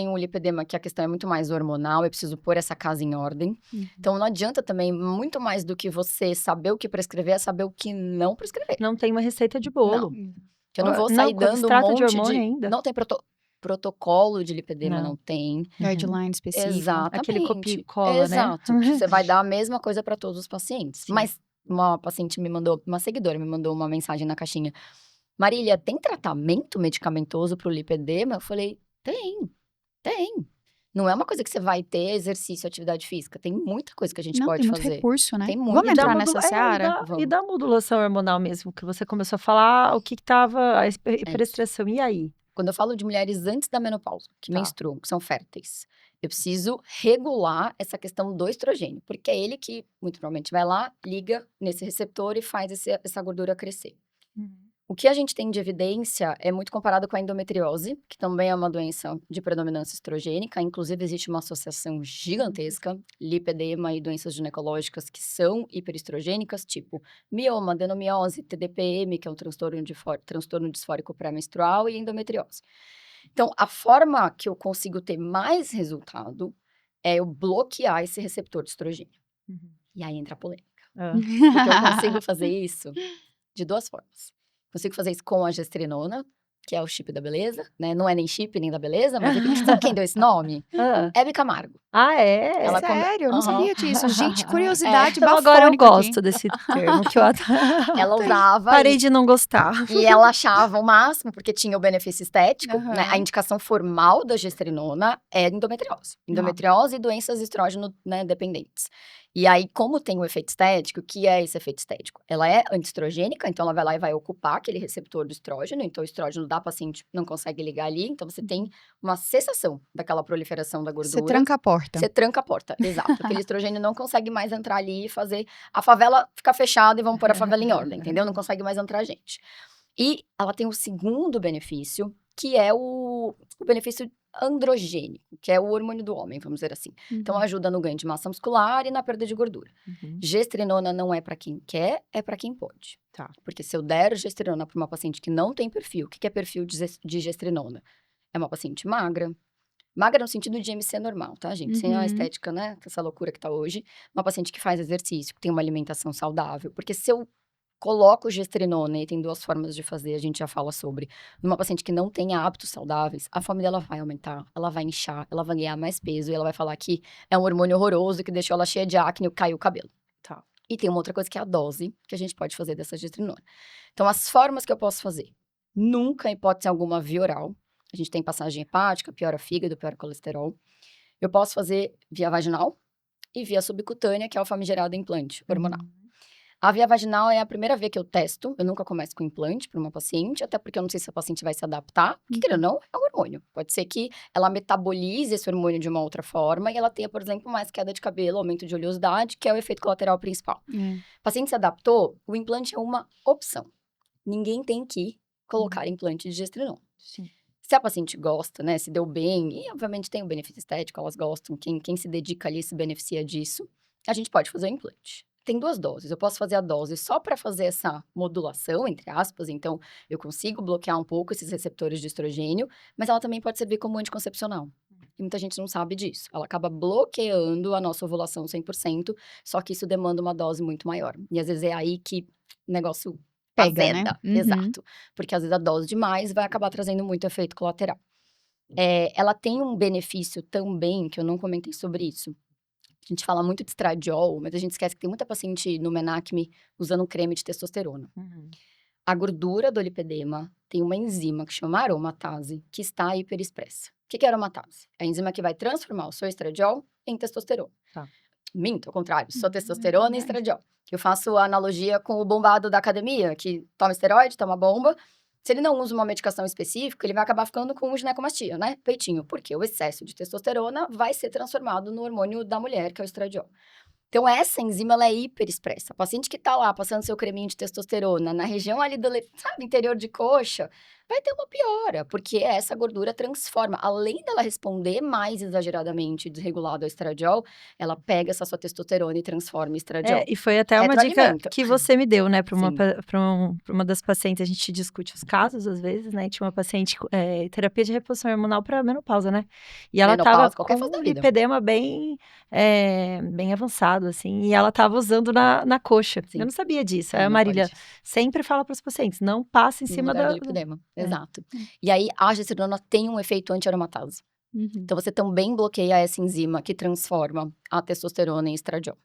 um lipedema que a questão é muito mais hormonal, eu preciso pôr essa casa em ordem. Então não adianta também, muito mais do que você saber o que prescrever, é saber o que não prescrever. Não tem uma receita de bolo. Que eu não vou sair quando se dando um trata monte de hormônio ainda. Não tem protocolo de lipedema, não tem. Guideline específico. Exatamente. Aquele copia e cola, né? Exato. Você vai dar a mesma coisa para todos os pacientes. Sim. Mas uma seguidora me mandou uma mensagem na caixinha. Marília, tem tratamento medicamentoso para o lipedema? Eu falei, tem. Não é uma coisa que você vai ter exercício, atividade física. Tem muita coisa que a gente Não, pode tem muito fazer. recurso, né? Tem muito. Vamos E da entrar nessa seara? E da modulação hormonal mesmo, que você começou a falar, o que estava a hiperestreação. E aí? Quando eu falo de mulheres antes da menopausa, que Tá. menstruam, que são férteis, eu preciso regular essa questão do estrogênio, porque é ele que, muito provavelmente, vai lá, liga nesse receptor e faz essa gordura crescer. O que a gente tem de evidência é muito comparado com a endometriose, que também é uma doença de predominância estrogênica. Inclusive, existe uma associação gigantesca, lipedema e doenças ginecológicas que são hiperestrogênicas, tipo mioma, adenomiose, TDPM, que é um transtorno disfórico pré-menstrual, e endometriose. Então, a forma que eu consigo ter mais resultado é eu bloquear esse receptor de estrogênio. E aí entra a polêmica. Porque eu consigo fazer isso de 2 formas. Consigo fazer isso com a gestrinona, que é o chip da beleza, né? Não é nem chip, nem da beleza, mas sabe quem deu esse nome? Hebe Camargo. É? Ela Sério? Eu não sabia disso. Gente, curiosidade Então bafônica agora eu aqui. gosto desse termo que eu Ela usava parei de não gostar. e ela achava o máximo, porque tinha o benefício estético, Aham. né? A indicação formal da gestrinona é endometriose. Endometriose e doenças estrógeno, né, dependentes. E aí, como tem o efeito estético, o que é esse efeito estético? Ela é antiestrogênica, então ela vai lá e vai ocupar aquele receptor do estrógeno, então o estrógeno da paciente não consegue ligar ali, então você tem uma cessação daquela proliferação da gordura. Você tranca a porta. Você tranca a porta, exato. Aquele estrogênio não consegue mais entrar ali e fazer a favela ficar fechada e vamos pôr a favela em ordem, entendeu? Não consegue mais entrar gente. E ela tem o segundo benefício, que é o benefício androgênico, que é o hormônio do homem, vamos dizer assim. Então, ajuda no ganho de massa muscular e na perda de gordura. Gestrinona não é para quem quer, é para quem pode. Tá. Porque se eu der gestrinona para uma paciente que não tem perfil, o que é perfil de gestrinona? É uma paciente magra. Magra no sentido de MC normal, tá, gente? Sem a estética, né? Essa loucura que tá hoje. Uma paciente que faz exercício, que tem uma alimentação saudável. Porque se eu coloco gestrinona, e tem 2 formas de fazer, a gente já fala sobre. Numa paciente que não tem hábitos saudáveis, a fome dela vai aumentar, ela vai inchar, ela vai ganhar mais peso e ela vai falar que é um hormônio horroroso que deixou ela cheia de acne e caiu o cabelo. Tá. E tem uma outra coisa que é a dose que a gente pode fazer dessa gestrinona. Então, as formas que eu posso fazer. Nunca, em hipótese alguma, via oral. A gente tem passagem hepática, piora fígado, piora colesterol. Eu posso fazer via vaginal e via subcutânea, que é o famigerado implante hormonal. A via vaginal é a primeira vez que eu testo. Eu nunca começo com implante para uma paciente, até porque eu não sei se a paciente vai se adaptar. Porque, querendo ou não, é um hormônio. Pode ser que ela metabolize esse hormônio de uma outra forma e ela tenha, por exemplo, mais queda de cabelo, aumento de oleosidade, que é o efeito colateral principal. O paciente se adaptou, o implante é uma opção. Ninguém tem que colocar implante de gestrinol. Sim. Se a paciente gosta, né, se deu bem, e obviamente tem o benefício estético, elas gostam, quem se dedica ali se beneficia disso, a gente pode fazer o implante. Tem 2 doses, eu posso fazer a dose só para fazer essa modulação, entre aspas, então eu consigo bloquear um pouco esses receptores de estrogênio, mas ela também pode servir como anticoncepcional. E muita gente não sabe disso. Ela acaba bloqueando a nossa ovulação 100%, só que isso demanda uma dose muito maior. E às vezes é aí que o negócio pega, azeda, né? exato. Porque às vezes a dose demais vai acabar trazendo muito efeito colateral. Ela tem um benefício também, que eu não comentei sobre isso. A gente fala muito de estradiol, mas a gente esquece que tem muita paciente no menacme usando creme de testosterona. A gordura do lipedema tem uma enzima que chama aromatase, que está hiperexpressa. O que é aromatase? É a enzima que vai transformar o seu estradiol em testosterona. Tá. Minto, ao contrário, só testosterona e estradiol. Eu faço a analogia com o bombado da academia, que toma esteroide, toma bomba. Se ele não usa uma medicação específica, ele vai acabar ficando com ginecomastia, né? Peitinho, porque o excesso de testosterona vai ser transformado no hormônio da mulher, que é o estradiol. Então, essa enzima, ela é hiperexpressa. A paciente que tá lá, passando seu creminho de testosterona, na região ali do, sabe, interior de coxa, vai ter uma piora, porque essa gordura transforma. Além dela responder mais exageradamente desregulado ao estradiol, ela pega essa sua testosterona e transforma em estradiol. E foi até uma dica Retroalimento. que você me deu, né, para Sim. uma das pacientes. A gente discute os casos, às vezes, né? Tinha uma paciente, terapia de reposição hormonal para menopausa, né? E ela Menopausa, tava qualquer com fase da um vida. lipedema bem avançado, assim, e ela tava usando na coxa. Sim. Eu não sabia disso. Sim, Aí a não Marília pode. sempre fala para os pacientes, não passa em No cima lugar da... do lipedema. Exato. E aí, a gestrinona tem um efeito anti-aromatase. Então, você também bloqueia essa enzima que transforma a testosterona em estradiol.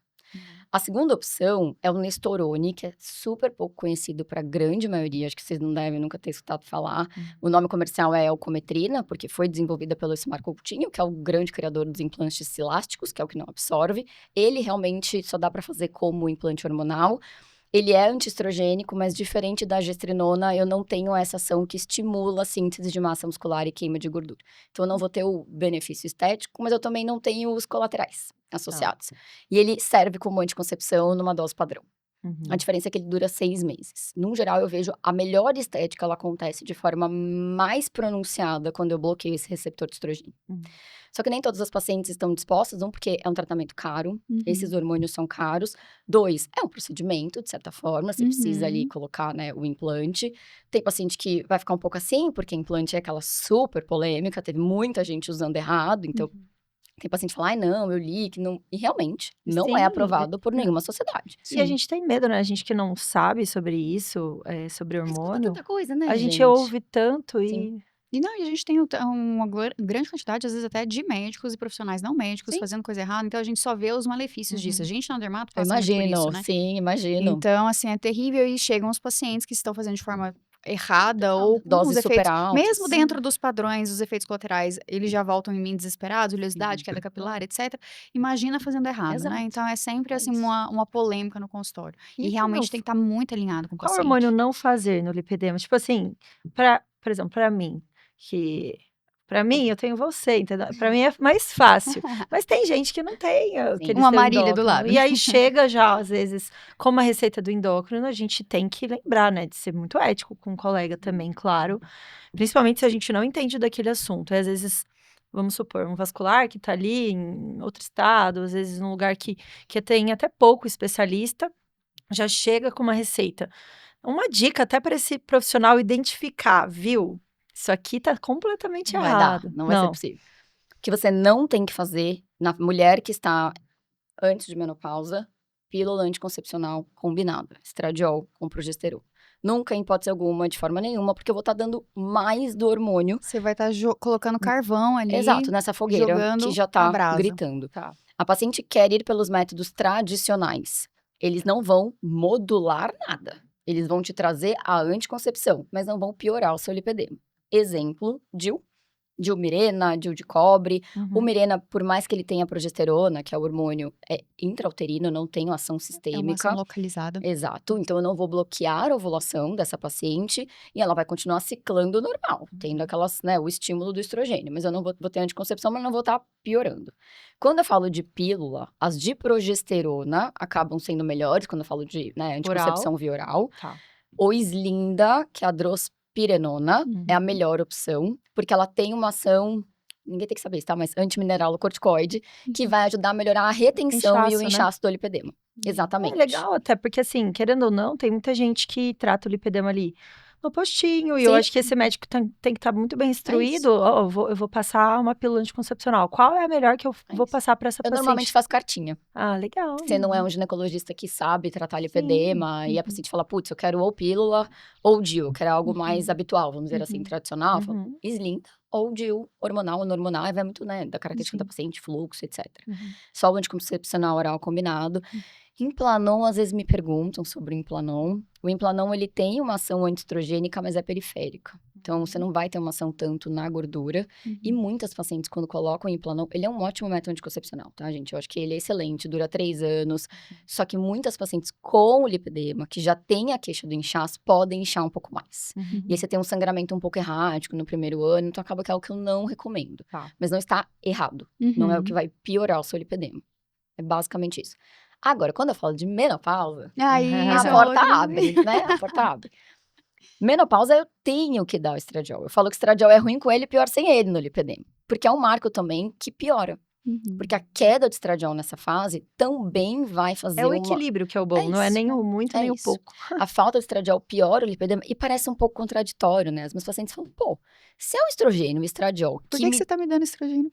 A segunda opção é o Nestorone, que é super pouco conhecido para a grande maioria, acho que vocês não devem nunca ter escutado falar. O nome comercial é Elcometrina, porque foi desenvolvida pelo Ismar Coutinho, que é o grande criador dos implantes elásticos, que é o que não absorve. Ele realmente só dá para fazer como implante hormonal. Ele é antiestrogênico, mas diferente da gestrinona, eu não tenho essa ação que estimula a síntese de massa muscular e queima de gordura. Então, eu não vou ter o benefício estético, mas eu também não tenho os colaterais associados. E ele serve como anticoncepção numa dose padrão. A diferença é que ele dura 6 meses. Num geral, eu vejo a melhor estética, ela acontece de forma mais pronunciada quando eu bloqueio esse receptor de estrogênio. Só que nem todas as pacientes estão dispostas, um, porque é um tratamento caro, esses hormônios são caros. 2, é um procedimento, de certa forma, você precisa ali colocar, né, o implante. Tem paciente que vai ficar um pouco assim, porque implante é aquela super polêmica, teve muita gente usando errado, então Tem paciente que fala, ai não, eu li, que não... E realmente, não Sim, é aprovado por nenhuma sociedade. E a gente tem medo, né? A gente que não sabe sobre isso, sobre Mas escuta hormônio, tanta coisa, né, a gente gente? ouve tanto Sim. E não, e a gente tem uma grande quantidade, às vezes até de médicos e profissionais não médicos Sim. fazendo coisa errada, então a gente só vê os malefícios disso. A gente na dermato Eu passa muito por isso, imagino, né? sim, imagino. Então, assim, é terrível e chegam os pacientes que estão fazendo de forma errada ou com os Doses super efeitos, altas. mesmo dentro dos padrões, os efeitos colaterais, eles já voltam em mim desesperados, oleosidade, queda capilar, etc. Imagina fazendo errado, Exato. né? Então é sempre É assim isso. uma polêmica no consultório. E E realmente não- tem que estar muito alinhado com o Qual paciente. hormônio não fazer no lipedema? Tipo assim, por exemplo, pra mim, eu tenho você, entendeu? Pra mim é mais fácil. Mas tem gente que não tem Sim. aquele Uma seu Marília do endócrino. lado. E aí chega já, às vezes, como a receita do endócrino, a gente tem que lembrar, né? De ser muito ético com o colega também, claro. Principalmente se a gente não entende daquele assunto. E às vezes, vamos supor, um vascular que tá ali em outro estado, às vezes num lugar que tem até pouco especialista, já chega com uma receita. Uma dica até para esse profissional identificar, viu? Isso aqui tá completamente Não vai dar, errado. não vai ser possível. O que você não tem que fazer na mulher que está antes de menopausa, pílula anticoncepcional combinada, estradiol com progesterona. Nunca, em hipótese alguma, de forma nenhuma, porque eu vou estar dando mais do hormônio. Você vai estar colocando carvão ali. Exato, nessa fogueira jogando que já a tá brasa. gritando. Tá. A paciente quer ir pelos métodos tradicionais. Eles não vão modular nada. Eles vão te trazer a anticoncepção, mas não vão piorar o seu lipedema. Exemplo, DIU Mirena, DIU de cobre. O Mirena, por mais que ele tenha progesterona, que é o hormônio, é intrauterino, não tem ação É uma sistêmica. ação localizada. Exato, então eu não vou bloquear a ovulação dessa paciente e ela vai continuar ciclando normal, tendo aquelas, né, o estímulo do estrogênio, mas eu não vou ter anticoncepção, mas não vou estar piorando. Quando eu falo de pílula, as de progesterona acabam sendo melhores, quando eu falo de, né, anticoncepção via oral. Tá. O Slinda, que é a drospirenona, é a melhor opção, porque ela tem uma ação, ninguém tem que saber isso, tá? Mas antimineralocorticoide, que vai ajudar a melhorar a retenção e o Inchaço, né? inchaço do lipedema. Exatamente. É legal até, porque assim, querendo ou não, tem muita gente que trata o lipedema ali no postinho, e eu Sim. acho que esse médico tem que estar muito bem instruído. Ó, eu vou passar uma pílula anticoncepcional. Qual é a melhor que eu vou passar para essa Eu paciente? normalmente faço cartinha. Ah, legal. Você não é um ginecologista que sabe tratar lipedema, e a paciente fala, putz, eu quero ou pílula ou DIU, eu quero algo mais habitual, vamos dizer assim, tradicional. Eu falo, Slinda ou DIU, hormonal ou não hormonal, vai muito, né, da característica da paciente, fluxo, etc. Só o anticoncepcional oral combinado. Implanon, às vezes me perguntam sobre o Implanon. O Implanon, ele tem uma ação antiestrogênica, mas é periférica. Então, você não vai ter uma ação tanto na gordura. E muitas pacientes, quando colocam o Implanon, ele é um ótimo método anticoncepcional, tá, gente? Eu acho que ele é excelente, dura 3 anos. Só que muitas pacientes com lipedema, que já têm a queixa do inchaço, podem inchar um pouco mais. E aí você tem um sangramento um pouco errático no primeiro ano, então acaba que é algo que eu não recomendo. Tá. Mas não está errado. Não é o que vai piorar o seu lipedema. É basicamente isso. Agora, quando eu falo de menopausa, Aí, a porta abre, né? A porta abre. Menopausa, eu tenho que dar o estradiol. Eu falo que o estradiol é ruim com ele e pior sem ele no lipedema. Porque é um marco também que piora. Porque a queda de estradiol nessa fase também vai fazer É o equilíbrio que é o bom, não é isso, nem o muito, nem o isso. pouco. A falta de estradiol piora o lipedema e parece um pouco contraditório, né? As minhas pacientes falam, pô, se é o estrogênio, o estradiol, Por que você tá me dando estrogênio?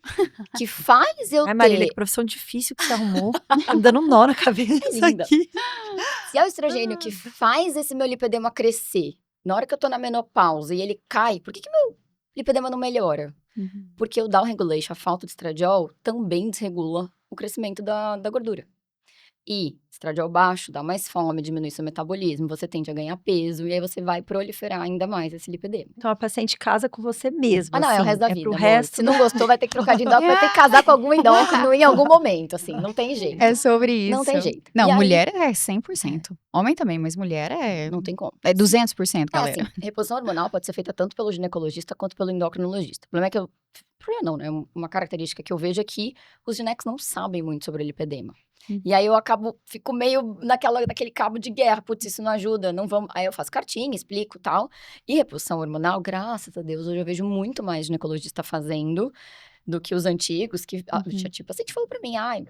que faz eu Ai, Marília, ter... que profissão difícil que você arrumou. Tá me dando nó na cabeça Linda. aqui. Se é o estrogênio que faz esse meu lipedema crescer, na hora que eu tô na menopausa e ele cai, por que meu lipedema não melhora? Porque o down regulation, a falta de estradiol, também desregula o crescimento da gordura. E estradiol baixo dá mais fome, diminui seu metabolismo, você tende a ganhar peso e aí você vai proliferar ainda mais esse lipedema. Então a paciente casa com você mesmo. Ah, não, é o resto da é vida, pro amor. resto. Se não gostou, vai ter que trocar de endócrino, vai ter que casar com algum endócrino em algum momento, assim, não tem jeito. É sobre isso. Não tem jeito. Não, E aí- mulher é 100%. Homem também, mas mulher é... Não tem como. É 200%, É galera. assim, reposição hormonal pode ser feita tanto pelo ginecologista quanto pelo endocrinologista. O problema é que problema não, né? Uma característica que eu vejo é que os ginecos não sabem muito sobre lipedema. E aí eu fico meio naquele cabo de guerra, putz, isso não ajuda, não vamos. Aí eu faço cartinha, explico e tal. E reposição hormonal, graças a Deus, hoje eu vejo muito mais ginecologista fazendo do que os antigos, que, tipo, a gente falou pra mim, ai,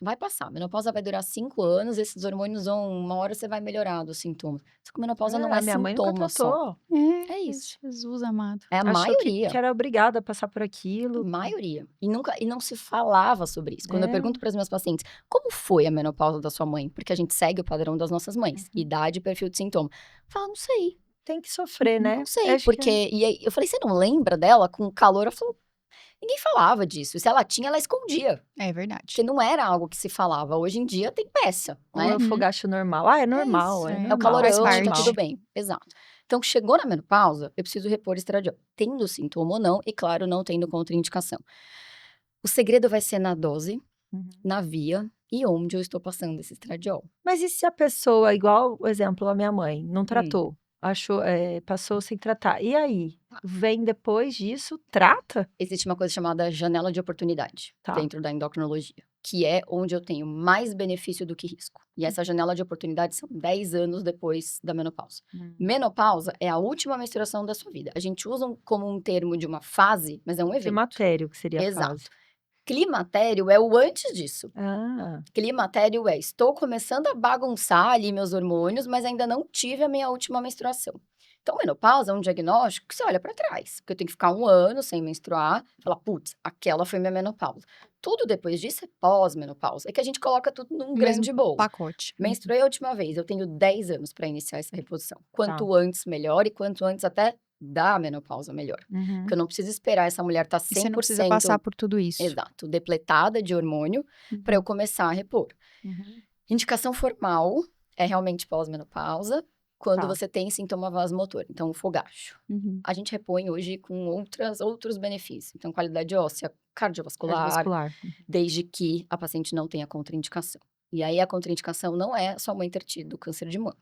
Vai passar. A menopausa vai durar 5 anos, esses hormônios uma hora você vai melhorar dos sintomas. Só que a menopausa não é A minha mãe nunca sintoma só. tratou. É isso. Jesus amado. É a Achou que maioria. era obrigada a passar por aquilo. Maioria. E não se falava sobre isso. Quando eu É. pergunto para as minhas pacientes, como foi a menopausa da sua mãe? Porque a gente segue o padrão das nossas mães. Idade, perfil de sintoma. Fala, não sei. Tem que sofrer, né? Não sei, Acho que porque... E aí, eu falei, você não lembra dela com calor? Ela falou, ninguém falava disso. E se ela tinha, ela escondia. É verdade. Porque não era algo que se falava. Hoje em dia tem peça, Ou né? é o fogacho normal. Ah, é normal, isso, é é. normal. É o calorão, faz tá parte. tudo bem. Exato. Então, chegou na menopausa, eu preciso repor estradiol. Tendo sintoma ou não, e claro, não tendo contraindicação. O segredo vai ser na dose, Uhum. na via e onde eu estou passando esse estradiol. Mas e se a pessoa, igual o exemplo, a minha mãe, não tratou? Achou, passou sem tratar. E aí? Vem depois disso, trata? Existe uma coisa chamada janela de oportunidade Tá. dentro da endocrinologia, que é onde eu tenho mais benefício do que risco. E essa janela de oportunidade são 10 anos depois da menopausa. Menopausa é a última menstruação da sua vida. A gente usa como um termo de uma fase, mas é um evento. Climatério, que seria a Exato. fase. Climatério é o antes disso. Ah, Climatério é, estou começando a bagunçar ali meus hormônios, mas ainda não tive a minha última menstruação. Então, menopausa é um diagnóstico que você olha para trás. Porque eu tenho que ficar 1 ano sem menstruar e falar, putz, aquela foi minha menopausa. Tudo depois disso é pós-menopausa. É que a gente coloca tudo num grande bolo. Pacote. Menstruei a última vez, eu tenho 10 anos para iniciar essa reposição. Quanto antes, melhor. E quanto antes até da menopausa, melhor. uhum. Porque eu não preciso esperar essa mulher estar 100%... E você não precisa passar por tudo isso. Exato, depletada de hormônio para eu começar a repor. Uhum. Indicação formal é realmente pós-menopausa, quando Tá. você tem sintoma vasomotor, então o fogacho. Uhum. A gente repõe hoje com outros benefícios, então qualidade óssea, cardiovascular, Cardiovascular. desde que a paciente não tenha contraindicação. E aí a contraindicação não é sua mãe ter tido câncer de mama.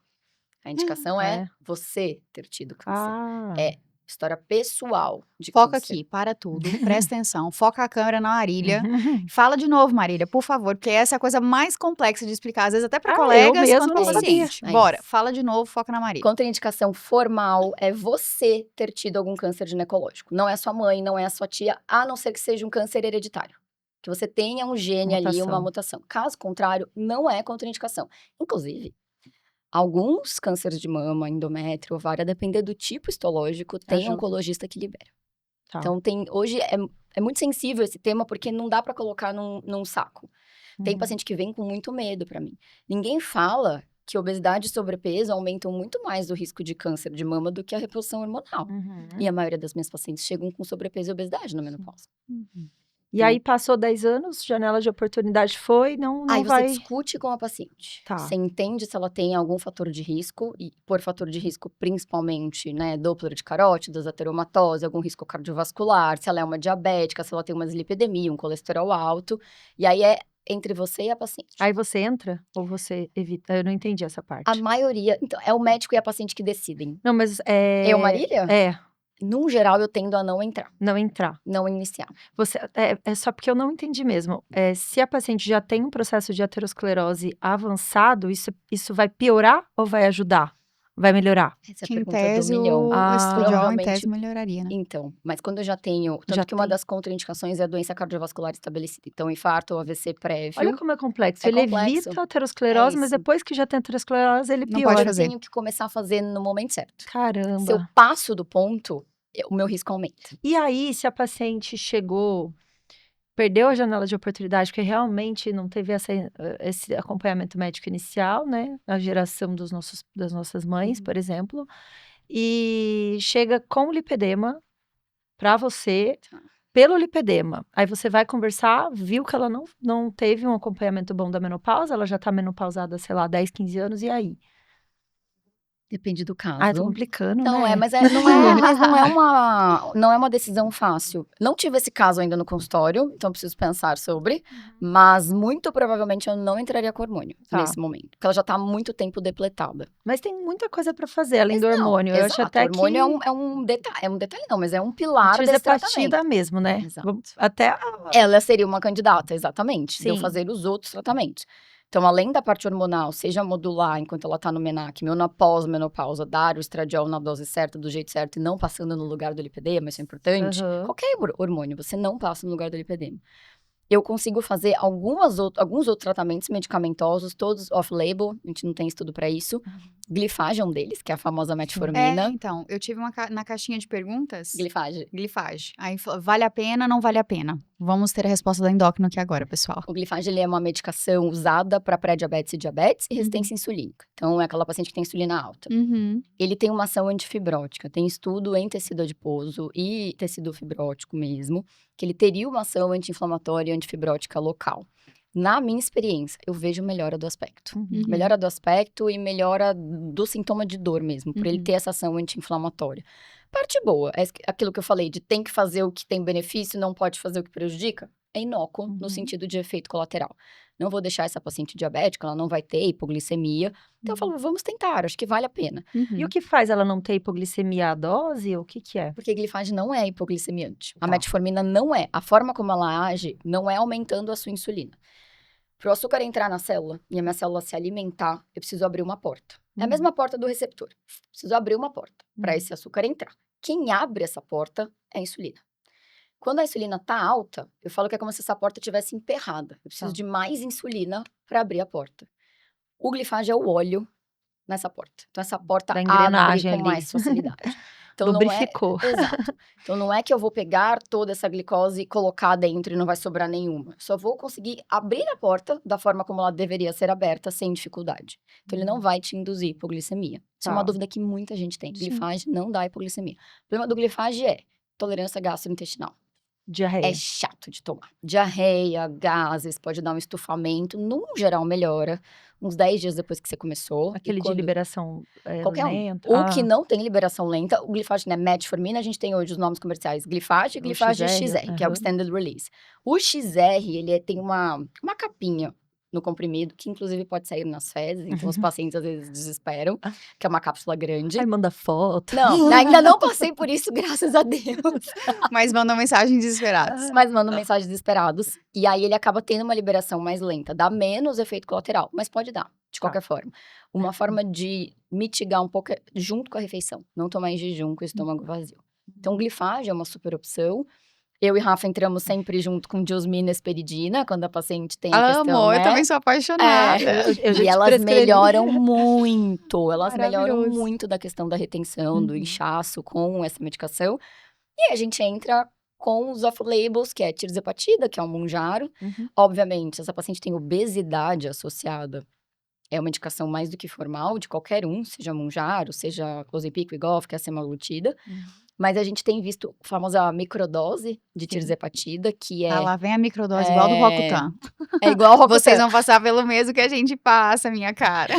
A indicação é você ter tido câncer. Ah. É história pessoal de Foca câncer. aqui, para tudo, presta atenção, foca a câmera na Marília. Fala de novo, Marília, por favor, porque essa é a coisa mais complexa de explicar, às vezes até para eu colegas mesma quanto não para sabia. paciente. É Bora, isso. fala de novo, foca na Marília. Contraindicação formal é você ter tido algum câncer ginecológico. Não é sua mãe, não é a sua tia, a não ser que seja um câncer hereditário. Que você tenha um gene ali, uma mutação. Caso contrário, não é contraindicação. Inclusive, alguns cânceres de mama, endométrio, ovário, a depender do tipo histológico, tem Ajuda. oncologista que libera. Tá. Então, hoje é muito sensível esse tema, porque não dá para colocar num saco. Tem paciente que vem com muito medo para mim. Ninguém fala que obesidade e sobrepeso aumentam muito mais o risco de câncer de mama do que a reposição hormonal. Uhum. E a maioria das minhas pacientes chegam com sobrepeso e obesidade na menopausa. E aí passou 10 anos, janela de oportunidade foi, não Aí vai... você discute com a paciente. Tá. Você entende se ela tem algum fator de risco, e por fator de risco principalmente, né, Doppler de carótidas, ateromatose, algum risco cardiovascular, se ela é uma diabética, se ela tem uma dislipidemia, um colesterol alto. E aí é entre você e a paciente. Aí você entra ou você evita? Eu não entendi essa parte. A maioria, então, é o médico e a paciente que decidem. Não, mas Eu, Marília? É, Num geral, eu tendo a não entrar, não entrar. não iniciar. Você, é só porque eu não entendi mesmo. Se a paciente já tem um processo de aterosclerose avançado, isso vai piorar ou vai ajudar? Vai melhorar? Essa é a Que em pergunta tese do milhão. o estradiol em Provavelmente- tese melhoraria, né? Então, mas quando eu já tenho... Tanto Já que uma tem. das contraindicações é a doença cardiovascular estabelecida. Então, infarto ou AVC prévio. Olha como é complexo. É Ele complexo. evita a aterosclerose, É mas isso. depois que já tem aterosclerose, ele Não piora. pode eu fazer. tenho que começar a fazer no momento certo. Caramba. Se eu passo do ponto, o meu risco aumenta. E aí, se a paciente chegou, perdeu a janela de oportunidade, porque realmente não teve esse acompanhamento médico inicial, né? A geração das nossas mães, por exemplo, e chega com lipedema para você, Tá. pelo lipedema. Aí você vai conversar, viu que ela não teve um acompanhamento bom da menopausa, ela já tá menopausada, sei lá, 10, 15 anos, e aí? Depende do caso. Ah, tô complicando, Não né? é, mas não é uma decisão fácil. Não tive esse caso ainda no consultório, então preciso pensar sobre, mas muito provavelmente eu não entraria com hormônio Tá. nesse momento, porque ela já tá há muito tempo depletada. Mas tem muita coisa para fazer, além do Mas não, hormônio. Eu exato, acho até hormônio que... é um detalhe não, mas é um pilar desse Tireopatia tratamento. dá mesmo, né? Exato. Até Ela seria uma candidata, exatamente, de eu Sim. fazer os outros tratamentos. Então, além da parte hormonal, seja modular enquanto ela tá no MENAC, ou na pós-menopausa, dar o estradiol na dose certa, do jeito certo, e não passando no lugar do lipedema, isso é importante. Aham. Qualquer hormônio, você não passa no lugar do lipedema. eu consigo fazer alguns outros tratamentos medicamentosos, todos off-label, a gente não tem estudo para isso. Glifage é um deles, que é a famosa metformina. Então, eu tive na caixinha de perguntas... Glifage. Aí, vale a pena, não vale a pena? Vamos ter a resposta da endócrino aqui agora, pessoal. O glifage, ele é uma medicação usada para pré-diabetes e diabetes e resistência insulínica. Então, é aquela paciente que tem insulina alta. Ele tem uma ação antifibrótica. Tem estudo em tecido adiposo e tecido fibrótico mesmo, que ele teria uma ação anti-inflamatória e antifibrótica local. Na minha experiência, eu vejo melhora do aspecto. Melhora do aspecto e melhora do sintoma de dor mesmo, por ele ter essa ação anti-inflamatória. Parte boa, é aquilo que eu falei, de tem que fazer o que tem benefício, não pode fazer o que prejudica. É inócuo no sentido de efeito colateral. Não vou deixar essa paciente diabética, ela não vai ter hipoglicemia. Então eu falo, vamos tentar, acho que vale a pena. E o que faz ela não ter hipoglicemia? A dose? O que é? Porque glifage não é hipoglicemiante. A metformina não é. A forma como ela age não é aumentando a sua insulina. Para o açúcar entrar na célula e a minha célula se alimentar, eu preciso abrir uma porta. É a mesma porta do receptor. Preciso abrir uma porta para esse açúcar entrar. Quem abre essa porta é a insulina. Quando a insulina está alta, eu falo que é como se essa porta estivesse emperrada. Eu preciso de mais insulina para abrir a porta. O glifage é o óleo nessa porta. Então, essa porta abre com mais facilidade. Então, lubrificou. Exato. Então, não é que eu vou pegar toda essa glicose e colocar dentro e não vai sobrar nenhuma. Só vou conseguir abrir a porta da forma como ela deveria ser aberta, sem dificuldade. Então, ele não vai te induzir hipoglicemia. Isso é uma dúvida que muita gente tem. Glifage não dá hipoglicemia. O problema do glifage é tolerância gastrointestinal. Diarreia. É chato de tomar. Diarreia, gases, pode dar um estufamento. No geral, melhora. Uns 10 dias depois que você começou. Aquele de liberação lenta. O que não tem liberação lenta, o glifage, né? Metformina, a gente tem hoje os nomes comerciais. Glifage e glifage XR, que é o Extended Release. O XR, ele tem uma capinha no comprimido, que inclusive pode sair nas fezes, então os pacientes às vezes desesperam, que é uma cápsula grande. Ai, manda foto. Não, ainda não passei por isso, graças a Deus. Mas mandam mensagens desesperadas. E aí ele acaba tendo uma liberação mais lenta, dá menos efeito colateral, mas pode dar, de qualquer forma. Uma forma de mitigar um pouco junto com a refeição, não tomar em jejum com o estômago vazio. Então, glifage é uma super opção. Eu e Rafa entramos sempre junto com diosmina e esperidina, quando a paciente tem a questão, né? Eu também sou apaixonada. E elas melhoram muito. Elas melhoram muito da questão da retenção, do inchaço com essa medicação. E a gente entra com os off-labels, que é tirzepatida, que é um Mounjaro. Obviamente, essa paciente tem obesidade associada. É uma indicação mais do que formal, de qualquer um, seja Mounjaro, seja Ozempic, Wegovy, que é a semaglutida. Mas a gente tem visto a famosa microdose de tirzepatida, que é... lá vem a microdose igual do Rocutan. É igual ao Rocutan. Vocês vão passar pelo mesmo que a gente passa, minha cara.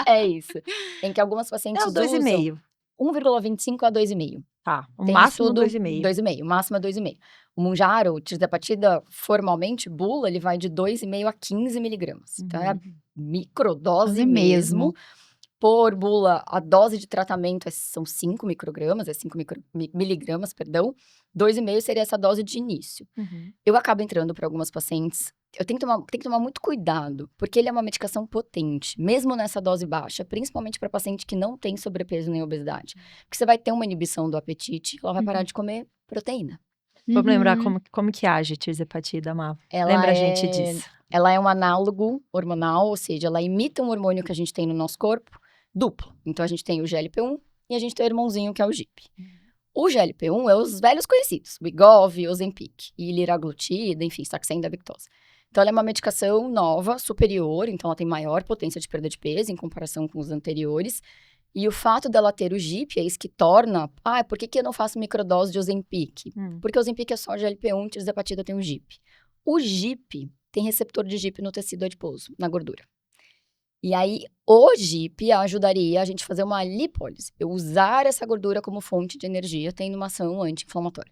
É isso. Em que algumas pacientes usam 2,5. 1,25 a 2,5. Tá, o máximo 2,5. 2,5, o máximo é 2,5. O Mounjaro, o tirzepatida, formalmente, bula, ele vai de 2,5 a 15 miligramas. Então, é microdose mesmo. Por bula, a dose de tratamento são 5 microgramas, 5 miligramas, perdão. 2,5 seria essa dose de início. Eu acabo entrando para algumas pacientes. Eu tenho que tomar muito cuidado, porque ele é uma medicação potente, mesmo nessa dose baixa, principalmente para paciente que não tem sobrepeso nem obesidade. Porque você vai ter uma inibição do apetite, ela vai parar de comer proteína. Vamos lembrar como que age tirzepatida, Má. Lembra a gente disso. Ela é um análogo hormonal, ou seja, ela imita um hormônio que a gente tem no nosso corpo, duplo. Então, a gente tem o GLP-1 e a gente tem o irmãozinho, que é o GIP. O GLP-1 é os velhos conhecidos, Wegovy, Ozempic e liraglutida, enfim, saxenda, Victoza. Então, ela é uma medicação nova, superior, então ela tem maior potência de perda de peso em comparação com os anteriores. E o fato dela ter o GIP é isso que torna... por que eu não faço microdose de Ozempic? Porque o Ozempic é só GLP-1, tirzepatida tem o GIP. O GIP tem receptor de GIP no tecido adiposo, na gordura. E aí, o GIP ajudaria a gente a fazer uma lipólise. Eu usar essa gordura como fonte de energia, tendo uma ação anti-inflamatória.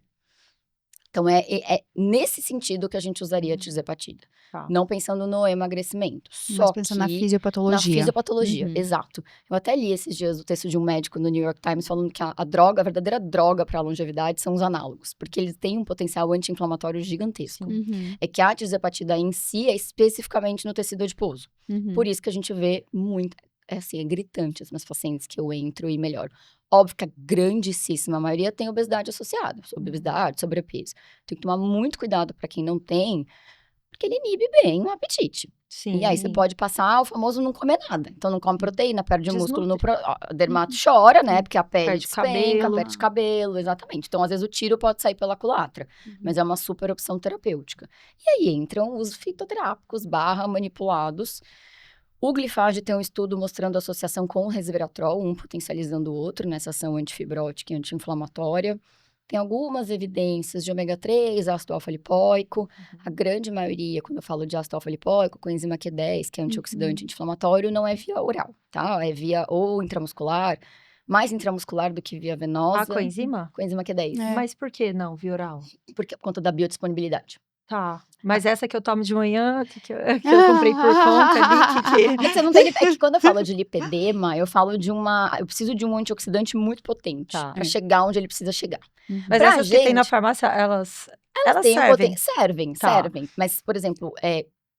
Então, é nesse sentido que a gente usaria a tirzepatida. Não pensando no emagrecimento. Mas pensando na fisiopatologia. Na fisiopatologia, exato. Eu até li esses dias o texto de um médico no New York Times falando que a verdadeira droga para a longevidade são os análogos. Porque eles têm um potencial anti-inflamatório gigantesco. É que a tirzepatida em si é especificamente no tecido adiposo. Por isso que a gente vê muito... É gritante as minhas pacientes que eu entro e melhoro. Óbvio que a grandíssima maioria tem obesidade associada. Obesidade, sobrepeso. Tem que tomar muito cuidado para quem não tem, porque que ele inibe bem o apetite. Sim. E aí você pode passar o famoso não comer nada. Então não come proteína, perde músculo, o dermato Uhum. chora, né? Porque a pele Perde despenca, cabelo. perde cabelo, exatamente. Então às vezes o tiro pode sair pela culatra, mas é uma super opção terapêutica. E aí entram os fitoterápicos / manipulados. O Glyphage tem um estudo mostrando a associação com o resveratrol, um potencializando o outro nessa ação antifibrótica e anti-inflamatória. Tem algumas evidências de ômega 3, ácido alfa-lipoico. A grande maioria, quando eu falo de ácido alfa-lipoico, coenzima Q10, que é antioxidante anti-inflamatório, não é via oral, tá? É via ou intramuscular, mais intramuscular do que via venosa. A coenzima? Coenzima Q10. Mas por que não, via oral? Por conta da biodisponibilidade. Tá. Mas essa que eu tomo de manhã, que eu comprei por conta ali, É que você não tem... É que quando eu falo de lipedema, eu falo de eu preciso de um antioxidante muito potente pra chegar onde ele precisa chegar. Mas Pra essas que tem na farmácia, elas têm servem? Servem. Mas, por exemplo,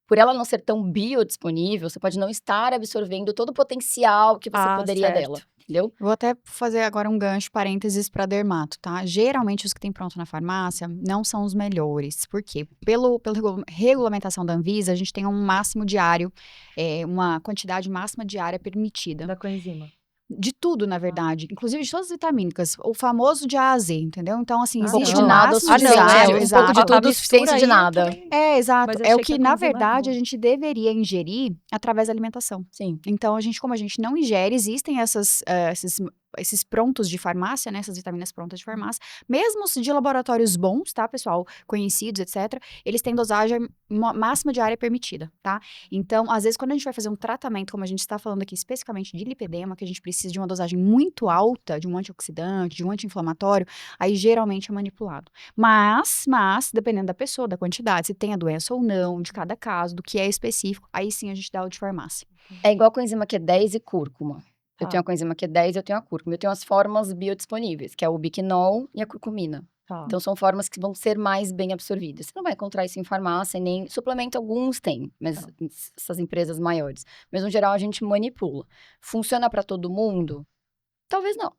por ela não ser tão biodisponível, você pode não estar absorvendo todo o potencial que você poderia dela. Entendeu? Vou até fazer agora um gancho, parênteses, para dermato, tá? Geralmente, os que tem pronto na farmácia não são os melhores. Por quê? Pela regulamentação da Anvisa, a gente tem um máximo diário, uma quantidade máxima diária permitida. Da coenzima. De tudo, na verdade. Inclusive de todas as vitamínicas. O famoso de A a Z, entendeu? Então, assim, Um pouco existe de nada, máximo suficiente. exato. Um pouco de tudo, suficiência de nada. Exato. Mas eu É o achei que, a na coenzima verdade, boa. a gente deveria ingerir através da alimentação. Sim. Então, como a gente não ingere, existem esses prontos de farmácia, né? Essas vitaminas prontas de farmácia. Mesmo de laboratórios bons, tá, pessoal? Conhecidos, etc. Eles têm dosagem máxima diária permitida, tá? Então, às vezes, quando a gente vai fazer um tratamento, como a gente está falando aqui especificamente de lipedema, que a gente precisa de uma dosagem muito alta, de um antioxidante, de um anti-inflamatório, aí geralmente é manipulado. Mas, dependendo da pessoa, da quantidade, se tem a doença ou não, de cada caso, do que é específico, aí sim a gente dá o de farmácia. É igual coenzima Q10 e cúrcuma. Eu Tá. tenho a coenzima Q10 e eu tenho a cúrcuma. Eu tenho as formas biodisponíveis, que é o biquinol e a curcumina. Tá. Então, são formas que vão ser mais bem absorvidas. Você não vai encontrar isso em farmácia, nem suplemento alguns tem, mas essas empresas maiores. Mas, no geral, a gente manipula. Funciona para todo mundo? Talvez não.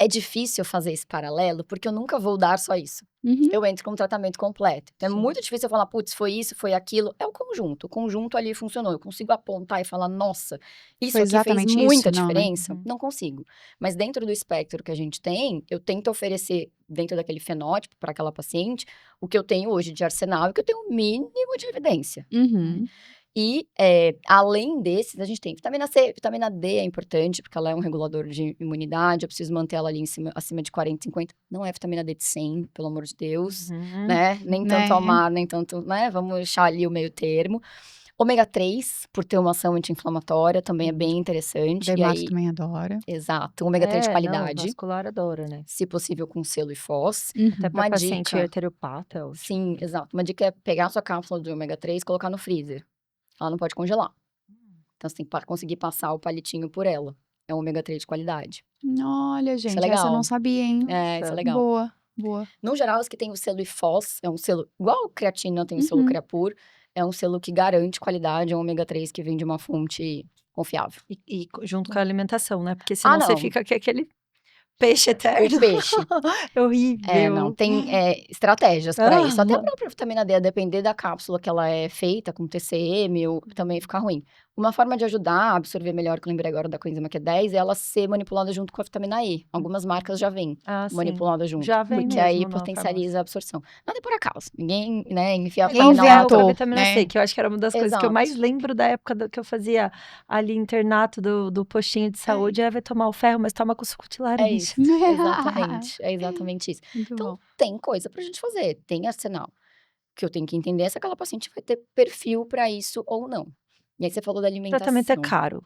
É difícil fazer esse paralelo, porque eu nunca vou dar só isso. Eu entro com um tratamento completo. Então, é muito difícil eu falar, putz, foi isso, foi aquilo. É o conjunto. O conjunto ali funcionou. Eu consigo apontar e falar, nossa, isso aqui fez muita diferença? Não consigo. Mas dentro do espectro que a gente tem, eu tento oferecer, dentro daquele fenótipo, para aquela paciente, o que eu tenho hoje de arsenal e que eu tenho um mínimo de evidência. E, além desses, a gente tem vitamina C, vitamina D é importante, porque ela é um regulador de imunidade, eu preciso manter ela ali acima de 40, 50. Não é vitamina D de 100, pelo amor de Deus, né? Nem tanto ao mar, nem tanto, né? Vamos deixar ali o meio termo. Ômega 3, por ter uma ação anti-inflamatória, também é bem interessante. O dermato também adora. Exato, ômega 3 de qualidade. O vascular adora, né? Se possível, com selo e FOS. Até para paciente heteropata. Sim, exato. Uma dica é pegar a sua cápsula de ômega 3 e colocar no freezer. Ela não pode congelar. Então, você tem que conseguir passar o palitinho por ela. É um ômega 3 de qualidade. Olha, gente, isso é legal. Essa eu não sabia, hein? Isso é legal. Boa. No geral, os que tem o selo IFOS, é um selo... Igual o creatina tem o selo Creapur, é um selo que garante qualidade, é um ômega 3 que vem de uma fonte confiável. E junto com a alimentação, né? Porque senão você fica com aquele... peixe eterno. O peixe. É horrível. Não, tem estratégias para isso. Até a própria vitamina D, a depender da cápsula que ela é feita, com TCM, ou também fica ruim. Uma forma de ajudar a absorver melhor, que eu lembrei agora da coenzima Q10, é ela ser manipulada junto com a vitamina E. Algumas marcas já vêm manipulada junto. Já vem porque mesmo aí potencializa a absorção. Nada é por acaso. Ninguém, enfia a Ninguém vitamina inventou, alta. Vitamina C, que eu acho que era uma das coisas que eu mais lembro da época que eu fazia ali internato do postinho de saúde, vai tomar o ferro, mas toma com suco de laranja. É isso, exatamente. É exatamente isso. Muito então, bom. tem coisa pra gente fazer, tem arsenal. O que eu tenho que entender é se aquela paciente vai ter perfil pra isso ou não. E aí você falou da O alimentação. tratamento é caro.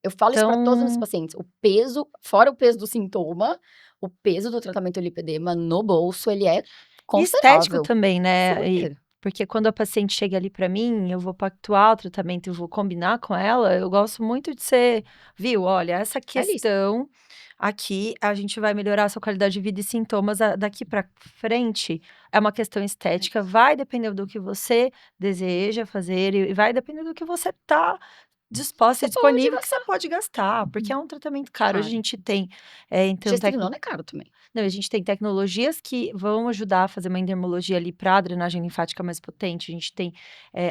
Eu falo isso pra todos os meus pacientes. O peso, fora o peso do sintoma, o peso do tratamento do lipedema no bolso, ele é considerável. E estético também, né? Super. Porque quando a paciente chega ali pra mim, eu vou pactuar o tratamento, eu vou combinar com ela, eu gosto muito de ser, viu, olha, essa questão aqui, a gente vai melhorar a sua qualidade de vida e sintomas daqui pra frente, é uma questão estética, vai depender do que você deseja fazer e vai depender do que você tá disposta e Você pode disponível que você pode gastar, porque é um tratamento caro. A Claro. gente tem, então, Gestrinona é caro também. não, a gente tem tecnologias que vão ajudar a fazer uma endermologia ali para a drenagem linfática mais potente. A gente tem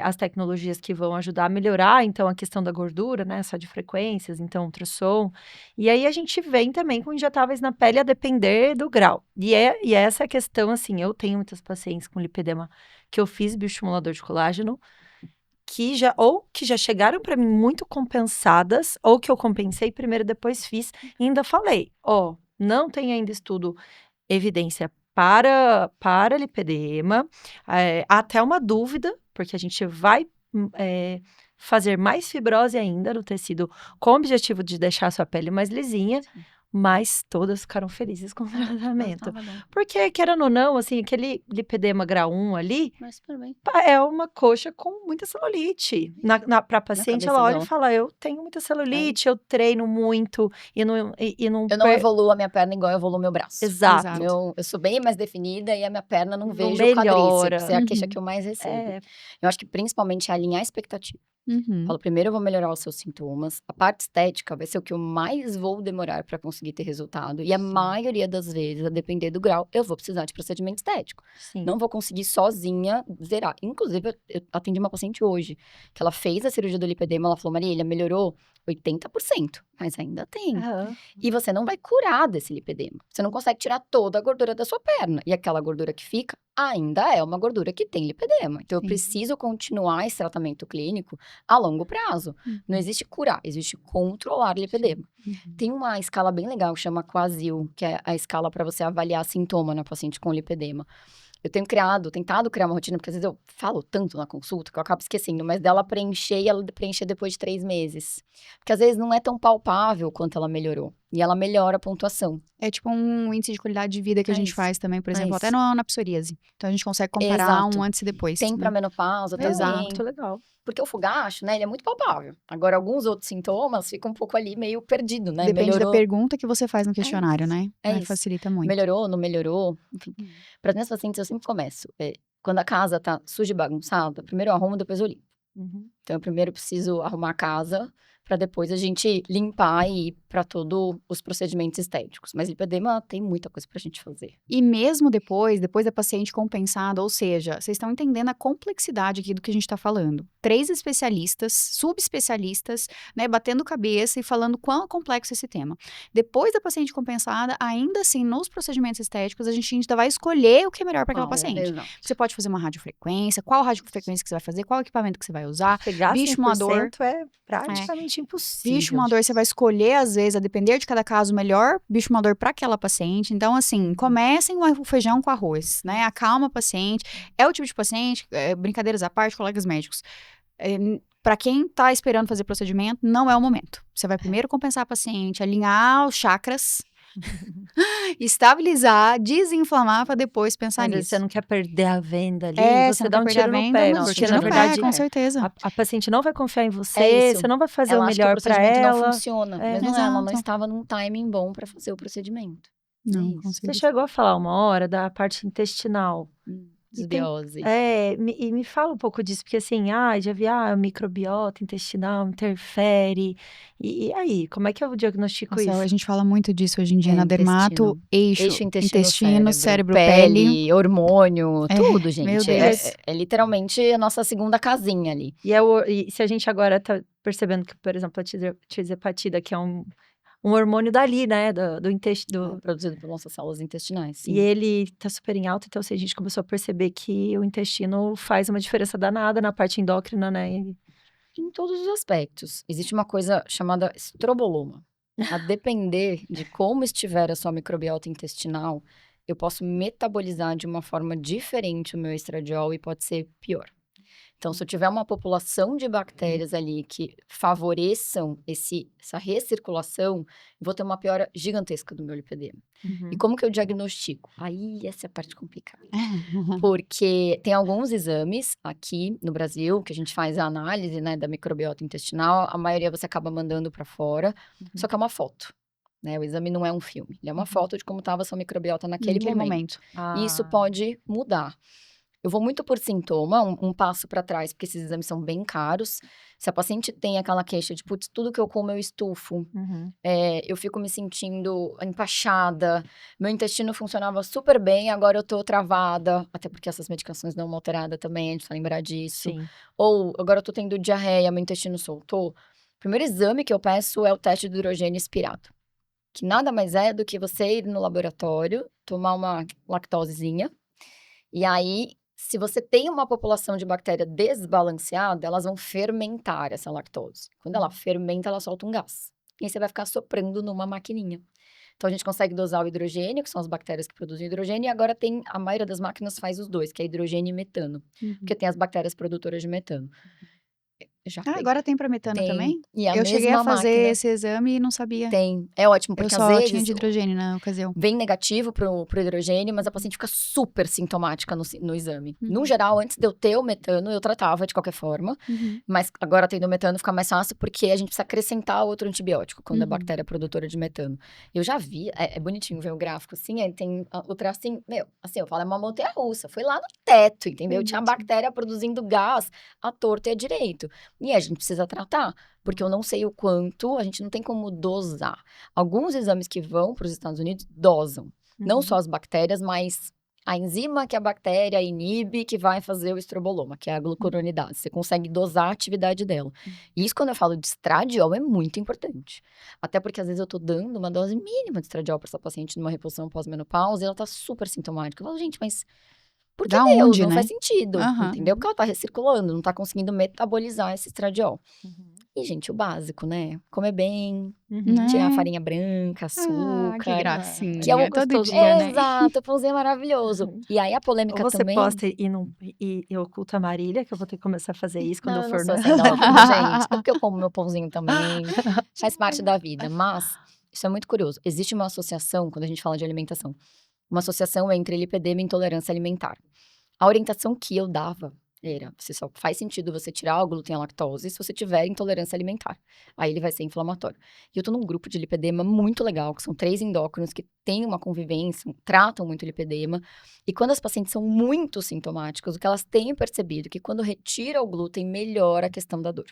as tecnologias que vão ajudar a melhorar, então, a questão da gordura, né? Só de frequências, então, ultrassom. E aí a gente vem também com injetáveis na pele a depender do grau. E essa é a questão, assim, eu tenho muitas pacientes com lipedema que eu fiz bioestimulador de colágeno, que já chegaram para mim muito compensadas, ou que eu compensei primeiro, depois fiz, e ainda falei, não tem ainda estudo, evidência para lipedema, até uma dúvida, porque a gente vai fazer mais fibrose ainda no tecido, com o objetivo de deixar a sua pele mais lisinha, mas todas ficaram felizes com o tratamento. Porque, querendo ou não, assim, aquele lipedema grau 1 ali, Mas super bem. é uma coxa com muita celulite. Para a paciente, cabeça ela olha dela. e fala, eu tenho muita celulite, eu treino muito e não Eu não evoluo a minha perna igual eu evoluo meu braço. Exato. Eu sou bem mais definida e a minha perna não vejo melhora. quadríceps. É a queixa que eu mais recebo. Eu acho que principalmente é alinhar a expectativa. Falo, primeiro eu vou melhorar os seus sintomas. A parte estética vai ser o que eu mais vou demorar para conseguir ter resultado. E a maioria das vezes, a depender do grau, eu vou precisar de procedimento estético. Sim. Não vou conseguir sozinha zerar. Inclusive, eu atendi uma paciente hoje, que ela fez a cirurgia do lipedema, ela falou, Marília, melhorou 80%, mas ainda tem. E você não vai curar desse lipedema. Você não consegue tirar toda a gordura da sua perna. E aquela gordura que fica ainda é uma gordura que tem lipedema. Então, eu preciso continuar esse tratamento clínico a longo prazo. Não existe curar, existe controlar lipedema. Tem uma escala bem legal que chama Quasil, que é a escala para você avaliar sintoma na paciente com lipedema. Eu tenho tentado criar uma rotina, porque às vezes eu falo tanto na consulta que eu acabo esquecendo, mas dela preencher e ela preencher depois de 3 meses. Porque às vezes não é tão palpável quanto ela melhorou. E ela melhora a pontuação. É tipo um índice de qualidade de vida que a gente faz também, por exemplo, até na psoríase. Então a gente consegue comparar um antes e depois. Tem pra menopausa também. Exato, muito legal. Porque o fogacho, né, ele é muito palpável. Agora, alguns outros sintomas ficam um pouco ali meio perdido, né? Depende da pergunta que você faz no questionário, né? Isso. Facilita muito. Melhorou, não melhorou, enfim. Para as minhas pacientes, eu sempre começo. Quando a casa tá suja e bagunçada, primeiro eu arrumo, depois eu limpo. Então, eu primeiro preciso arrumar a casa, para depois a gente limpar e ir para todos os procedimentos estéticos. Mas lipedema tem muita coisa pra gente fazer. E mesmo depois da paciente compensada, ou seja, vocês estão entendendo a complexidade aqui do que a gente está falando. 3 especialistas, subespecialistas, né, batendo cabeça e falando quão complexo é esse tema. Depois da paciente compensada, ainda assim, nos procedimentos estéticos, a gente ainda vai escolher o que é melhor para aquela paciente. Você pode fazer uma radiofrequência, qual radiofrequência que você vai fazer, qual equipamento que você vai usar. Bioestimulador é praticamente impossível. Bioestimulador, você vai escolher, às vezes, a depender de cada caso, o melhor bioestimulador para aquela paciente. Então, assim, comecem o feijão com arroz, né? Acalma a paciente. É o tipo de paciente, brincadeiras à parte, colegas médicos. Para quem está esperando fazer procedimento, não é o momento. Você vai primeiro compensar a paciente, alinhar os chakras, estabilizar, desinflamar para depois pensar nisso. Você não quer perder a venda ali, você dá um tiro no pé, porque na verdade com certeza. A paciente não vai confiar em você, você não vai fazer o melhor para ela. Não funciona, mas ela não estava num timing bom para fazer o procedimento. Não, você chegou a falar uma hora da parte intestinal. Desbiose. E me fala um pouco disso, porque assim, já vi, a microbiota intestinal interfere. E aí, como é que eu diagnostico isso? A gente fala muito disso hoje em dia na dermato, eixo intestino, cérebro, pele, hormônio, tudo, gente. Meu Deus. É literalmente a nossa segunda casinha ali. E se a gente agora tá percebendo que, por exemplo, a tirzepatida, que é um hormônio dali, né, do intestino. Produzido por nossas células intestinais. Sim. E ele tá super em alta, então assim, a gente começou a perceber que o intestino faz uma diferença danada na parte endócrina, né? Em todos os aspectos. Existe uma coisa chamada estroboloma. A depender de como estiver a sua microbiota intestinal, eu posso metabolizar de uma forma diferente o meu estradiol e pode ser pior. Então, se eu tiver uma população de bactérias ali que favoreçam essa recirculação, eu vou ter uma piora gigantesca do meu lipedema. E como que eu diagnostico? Aí, essa é a parte complicada. Porque tem alguns exames aqui no Brasil, que a gente faz a análise, né, da microbiota intestinal, a maioria você acaba mandando para fora, só que é uma foto. Né? O exame não é um filme, ele é uma foto de como estava a sua microbiota naquele momento. E isso pode mudar. Eu vou muito por sintoma, um passo para trás, porque esses exames são bem caros. Se a paciente tem aquela queixa de, putz, tudo que eu como eu estufo, eu fico me sentindo empachada, meu intestino funcionava super bem, agora eu tô travada, até porque essas medicações dão uma alterada também, a gente precisa lembrar disso. Sim. Ou agora eu tô tendo diarreia, meu intestino soltou. O primeiro exame que eu peço é o teste de hidrogênio expirado, que nada mais é do que você ir no laboratório, tomar uma lactosezinha, e aí, se você tem uma população de bactéria desbalanceada, elas vão fermentar essa lactose. Quando ela fermenta, ela solta um gás. E aí você vai ficar soprando numa maquininha. Então a gente consegue dosar o hidrogênio, que são as bactérias que produzem hidrogênio, e agora a maioria das máquinas faz os dois, que é hidrogênio e metano. Porque tem as bactérias produtoras de metano. Já Agora tem para metano também? E a Eu cheguei a mesma fazer máquina esse exame e não sabia. tem. É ótimo, Eu porque às só tinha vezes de hidrogênio na ocasião. vem negativo pro hidrogênio, mas a paciente fica super sintomática no exame. No geral, antes de eu ter o metano, eu tratava de qualquer forma. Mas agora, tendo o metano, fica mais fácil, porque a gente precisa acrescentar outro antibiótico, quando a bactéria é produtora de metano. Eu já vi, é bonitinho ver o gráfico, assim, aí tem o tracinho, assim, eu falo, é uma montanha-russa. Foi lá no teto, entendeu? Tinha a bactéria produzindo gás à torta e à direito. E a gente precisa tratar, porque eu não sei o quanto, a gente não tem como dosar. Alguns exames que vão para os Estados Unidos dosam. Não só as bactérias, mas a enzima que a bactéria inibe, que vai fazer o estroboloma, que é a glucuronidase. Você consegue dosar a atividade dela. E isso, quando eu falo de estradiol, é muito importante. Até porque, às vezes, eu tô dando uma dose mínima de estradiol para essa paciente numa reposição pós-menopausa e ela tá super sintomática. Eu falo, gente, mas por que Da Deus? onde, Não né? faz sentido, entendeu? Porque ela tá recirculando, não tá conseguindo metabolizar esse estradiol. E, gente, o básico, né? Comer bem, tirar a farinha branca, açúcar. Que gracinha. Que é o todo gostoso, dia, né? Exato, o pãozinho é maravilhoso. E aí, a Ou polêmica você também... posta e oculta a Marília, que eu vou ter que começar a fazer isso quando Não, eu eu não for sou na... assim, não, gente. É porque eu como meu pãozinho também. Faz parte da vida. Mas, isso é muito curioso. Existe uma associação, quando a gente fala de alimentação, uma associação entre lipedema e intolerância alimentar. A orientação que eu dava era, você só faz sentido você tirar o glúten e a lactose se você tiver intolerância alimentar. Aí ele vai ser inflamatório. E eu tô num grupo de lipedema muito legal, que são 3 endócrinos que têm uma convivência, tratam muito lipedema. E quando as pacientes são muito sintomáticas, o que elas têm percebido é que quando retira o glúten, melhora a questão da dor.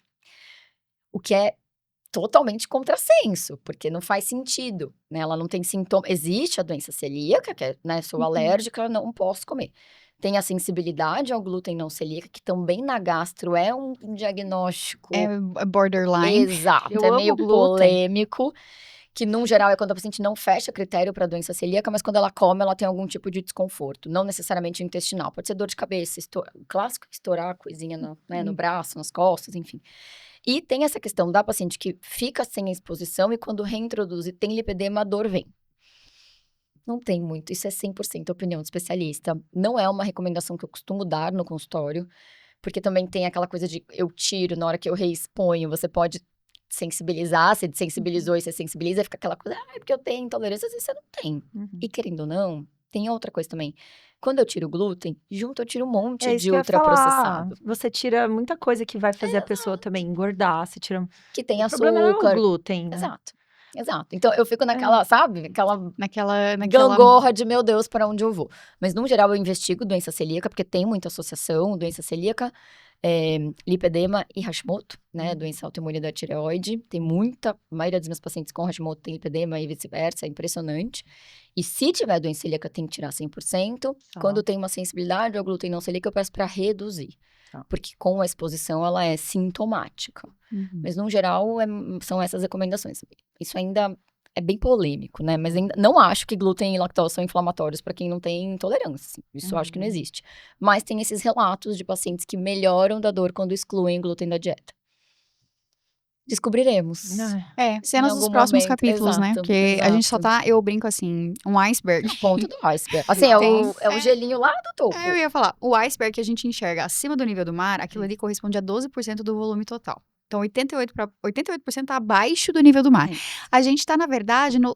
O que é totalmente contrassenso, porque não faz sentido, né? Ela não tem sintoma. Existe a doença celíaca, que é, né, sou alérgica, não posso comer. Tem a sensibilidade ao glúten não celíaca, que também na gastro é um diagnóstico... É borderline. Exato, Eu é amo meio glúten. polêmico, que num geral é quando a paciente não fecha critério para doença celíaca, mas quando ela come, ela tem algum tipo de desconforto, não necessariamente intestinal. Pode ser dor de cabeça, o clássico estourar coisinha no braço, nas costas, enfim. E tem essa questão da paciente que fica sem a exposição e quando reintroduz e tem lipedema, a dor vem. Não tem muito, isso é 100% opinião de especialista. Não é uma recomendação que eu costumo dar no consultório, porque também tem aquela coisa de eu tiro na hora que eu reexponho, você pode sensibilizar, você desensibilizou e você sensibiliza, fica aquela coisa, porque eu tenho intolerância, às vezes você não tem. E querendo ou não, tem outra coisa também. Quando eu tiro o glúten, junto eu tiro um monte É isso de que eu ia falar. ultraprocessado. Você tira muita coisa que vai fazer a pessoa também engordar. Você tira... Que tem O problema não é o açúcar. glúten, né? Exato. Então, eu fico naquela, sabe? Aquela Naquela... gangorra de, meu Deus, para onde eu vou. Mas, no geral, eu investigo doença celíaca, porque tem muita associação, doença celíaca, lipedema e Hashimoto, né? Doença autoimune da tireoide. Tem a maioria dos meus pacientes com Hashimoto tem lipedema e vice-versa, é impressionante. E se tiver doença celíaca, tem que tirar 100%. Quando tem uma sensibilidade ao glúten não celíaca, eu peço para reduzir. Porque com a exposição, ela é sintomática. Mas, no geral, são essas recomendações. Isso ainda é bem polêmico, né? Mas ainda não acho que glúten e lactose são inflamatórios para quem não tem intolerância. Isso eu acho que não existe. Mas tem esses relatos de pacientes que melhoram da dor quando excluem glúten da dieta. Descobriremos. Cenas dos próximos capítulos, né? Porque a gente só tá, eu brinco assim, um iceberg. O ponto do iceberg. Assim, é o gelinho lá do topo. Eu ia falar, o iceberg que a gente enxerga acima do nível do mar, aquilo ali corresponde a 12% do volume total. Então, 88% tá abaixo do nível do mar. A gente tá, na verdade, no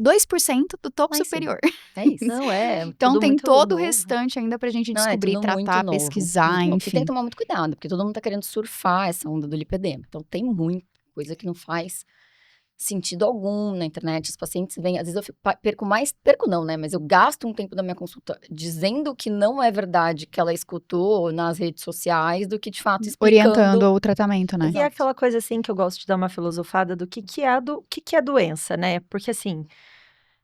2% do topo superior. É isso. Não, então, tem todo o novo. restante ainda pra gente descobrir, tratar, pesquisar, enfim. E tem que tomar muito cuidado, porque todo mundo tá querendo surfar essa onda do lipedema. Então, tem muita coisa que não faz sentido algum na internet. Os pacientes vêm, às vezes eu perco não, né? Mas eu gasto um tempo da minha consulta dizendo que não é verdade que ela escutou nas redes sociais, do que de fato explicando. Orientando o tratamento, né? E é aquela coisa assim que eu gosto de dar uma filosofada do que é a doença, né? Porque assim,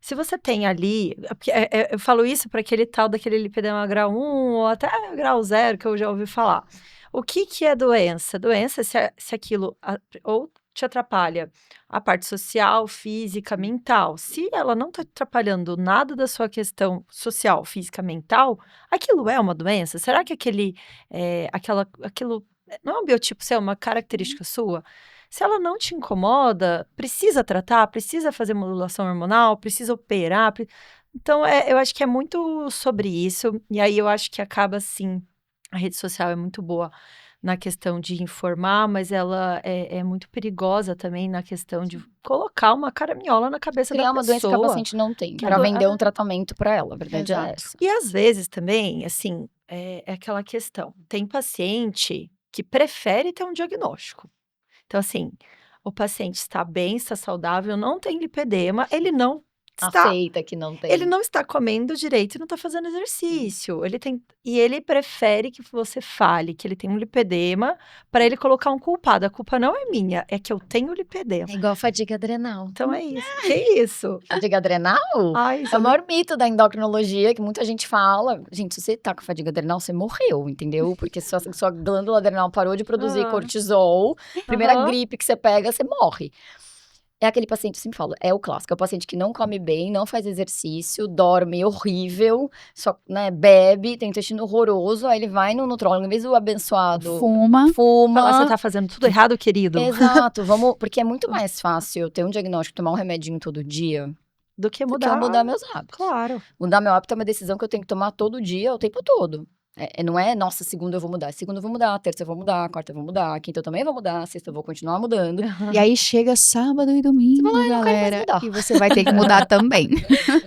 se você tem ali, eu falo isso para aquele tal daquele lipedema grau 1 ou até grau 0 que eu já ouvi falar. O que é doença? Doença é se aquilo ou te atrapalha a parte social, física, mental. Se ela não está atrapalhando nada da sua questão social, física, mental, aquilo é uma doença? Será que aquilo não é um biotipo seu, é uma característica sua? Se ela não te incomoda, precisa tratar, precisa fazer modulação hormonal, precisa operar. Então, eu acho que é muito sobre isso. E aí eu acho que acaba, sim, a rede social é muito boa na questão de informar, mas ela é muito perigosa também na questão de colocar uma caraminhola na cabeça da pessoa. Criar uma doença que a paciente não tem, para vender um tratamento para ela, a verdade é essa. E às vezes também, assim, é aquela questão. Tem paciente que prefere ter um diagnóstico. Então, assim, o paciente está bem, está saudável, não tem lipedema, ele não aceita que não tem. Ele não está comendo direito e não está fazendo exercício. E ele prefere que você fale que ele tem um lipedema para ele colocar um culpado. A culpa não é minha, é que eu tenho lipedema. É igual fadiga adrenal. Então é isso. Que isso? Fadiga adrenal? É o maior mito da endocrinologia que muita gente fala. Gente, se você tá com fadiga adrenal, você morreu, entendeu? Porque sua glândula adrenal parou de produzir cortisol. Primeira gripe que você pega, você morre. É aquele paciente, eu sempre falo, é o clássico, é o paciente que não come bem, não faz exercício, dorme horrível, só, né, bebe, tem intestino horroroso, aí ele vai no nutrólogo, em vez do abençoado... Fuma. Fala, você tá fazendo tudo errado, querido. Exato, porque é muito mais fácil ter um diagnóstico, tomar um remedinho todo dia, do que mudar meus hábitos. Claro. Mudar meu hábito é uma decisão que eu tenho que tomar todo dia, o tempo todo. Não é, nossa, segunda eu vou mudar, segunda eu vou mudar, terça eu vou mudar, quarta eu vou mudar, quinta eu também vou mudar, sexta eu vou continuar mudando. E aí chega sábado e domingo, galera, e você vai ter que mudar também.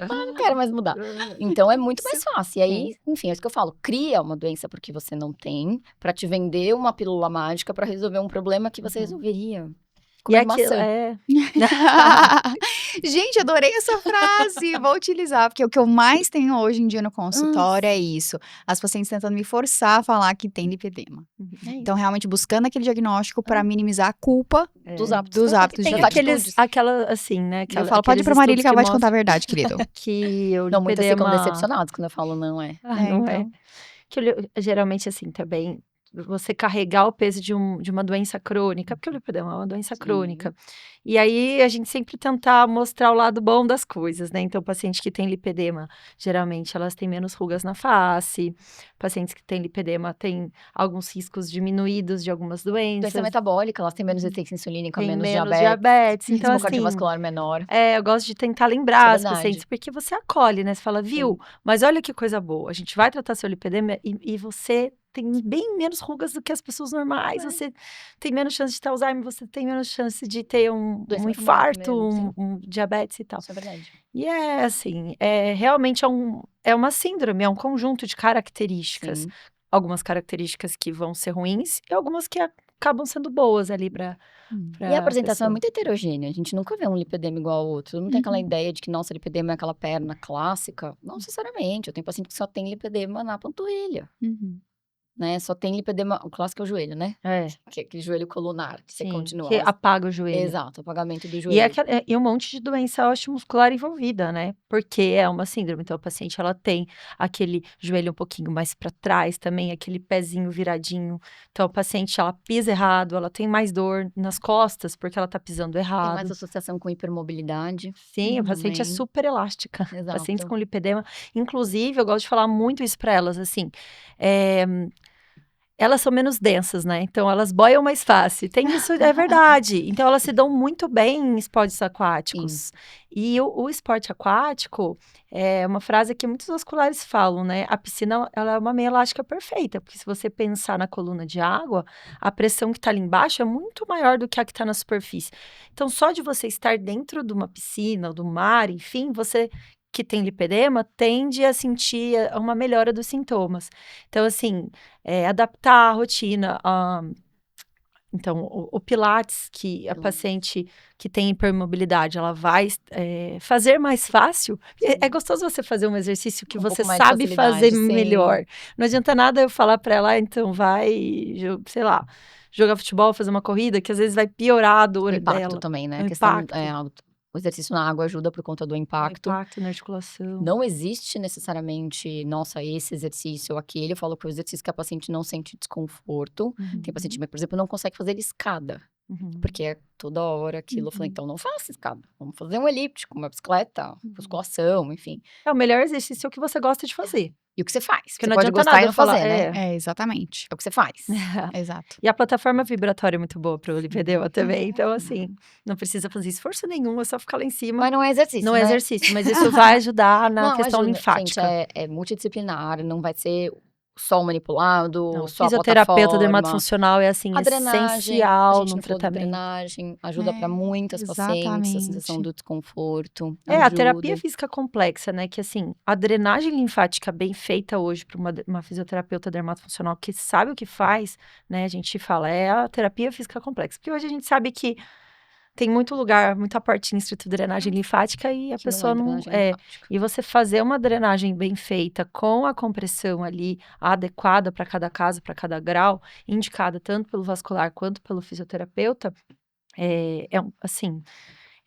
Não quero mais mudar. Então é muito mais fácil. E aí, enfim, é isso que eu falo, cria uma doença porque você não tem, pra te vender uma pílula mágica pra resolver um problema que você resolveria. E aquilo Gente, adorei essa frase, vou utilizar, porque o que eu mais tenho hoje em dia no consultório é isso, as pacientes tentando me forçar a falar que tem lipedema. Então, realmente buscando aquele diagnóstico para minimizar a culpa dos hábitos de aquela, assim, né? Eu falo, pode ir pra Marília que ela vai te contar a verdade, querido. Que o não, muitas lipedema... ficam decepcionadas quando eu falo não é. Não é. Que geralmente, assim, também... Você carregar o peso de uma doença crônica, porque o lipedema é uma doença crônica. E aí, a gente sempre tentar mostrar o lado bom das coisas, né? Então, paciente que tem lipedema, geralmente, elas têm menos rugas na face. Pacientes que têm lipedema têm alguns riscos diminuídos de algumas doenças. Doença metabólica, elas têm menos resistência insulínica, tem menos diabetes. Então, risco cardiovascular menor. Eu gosto de tentar lembrar as pacientes, porque você acolhe, né? Você fala, viu? Mas olha que coisa boa. A gente vai tratar seu lipedema e você... tem bem menos rugas do que as pessoas normais, você tem menos chance de ter Alzheimer, você tem menos chance de ter um infarto, um diabetes e tal. Isso é verdade. E assim, realmente é uma síndrome, é um conjunto de características. Sim. Algumas características que vão ser ruins e algumas que acabam sendo boas ali pra e a apresentação é muito heterogênea, a gente nunca vê um lipedema igual ao outro, não tem aquela ideia de que, nossa, lipedema é aquela perna clássica. Não necessariamente, eu tenho paciente que só tem lipedema na panturrilha. Né? Só tem lipedema, o clássico é o joelho, né? Que é aquele joelho colunar, que você continua. Que apaga o joelho. Exato, apagamento do joelho. E um monte de doença osteomuscular envolvida, né? Porque é uma síndrome, então a paciente, ela tem aquele joelho um pouquinho mais para trás também, aquele pezinho viradinho. Então a paciente, ela pisa errado, ela tem mais dor nas costas, porque ela tá pisando errado. Tem mais associação com hipermobilidade. Sim, a paciente é super elástica. Exato. Pacientes com lipedema. Inclusive, eu gosto de falar muito isso para elas, assim... elas são menos densas, né? Então, elas boiam mais fácil. Tem isso, é verdade. Então, elas se dão muito bem em esportes aquáticos. Sim. E o esporte aquático é uma frase que muitos vasculares falam, né? A piscina, ela é uma meia elástica perfeita. Porque se você pensar na coluna de água, a pressão que está ali embaixo é muito maior do que a que está na superfície. Então, só de você estar dentro de uma piscina, do mar, enfim, você... que tem lipedema, tende a sentir uma melhora dos sintomas. Então, assim, adaptar a rotina, Então, o Pilates, que a paciente que tem hipermobilidade, ela vai fazer mais fácil. É gostoso você fazer um exercício que você sabe fazer melhor. Não adianta nada eu falar para ela, então vai, sei lá, jogar futebol, fazer uma corrida, que às vezes vai piorar a dor dela. O impacto também, né? O impacto. O exercício na água ajuda por conta do impacto. O impacto na articulação. Não existe necessariamente, nossa, esse exercício ou aquele. Eu falo que é o exercício que a paciente não sente desconforto. Tem paciente que, por exemplo, não consegue fazer escada. Porque é toda hora aquilo. Eu falei, então não faça escada. Vamos fazer um elíptico, uma bicicleta, musculação, enfim. É o melhor exercício é o que você gosta de fazer. E o que você faz. Porque você pode gostar e não fazer, né? Exatamente. É o que você faz. Exato. E a plataforma vibratória é muito boa pro lipedema também. Então, assim, não precisa fazer esforço nenhum, é só ficar lá em cima. Mas não é exercício, Não é exercício, mas isso vai ajudar na questão linfática. Gente, é multidisciplinar, não vai ser só o manipulado, não, só a fisioterapeuta dermatofuncional é assim, a drenagem, essencial no tratamento. A drenagem ajuda para muitas pacientes, a sensação do desconforto. A terapia física complexa, né? Que assim, a drenagem linfática bem feita hoje para uma fisioterapeuta dermatofuncional que sabe o que faz, né? A gente fala, é a terapia física complexa. Porque hoje a gente sabe que tem muito lugar, muita parte em instituto de drenagem linfática e a pessoa não e você fazer uma drenagem bem feita com a compressão ali adequada para cada caso, para cada grau, indicada tanto pelo vascular quanto pelo fisioterapeuta, assim,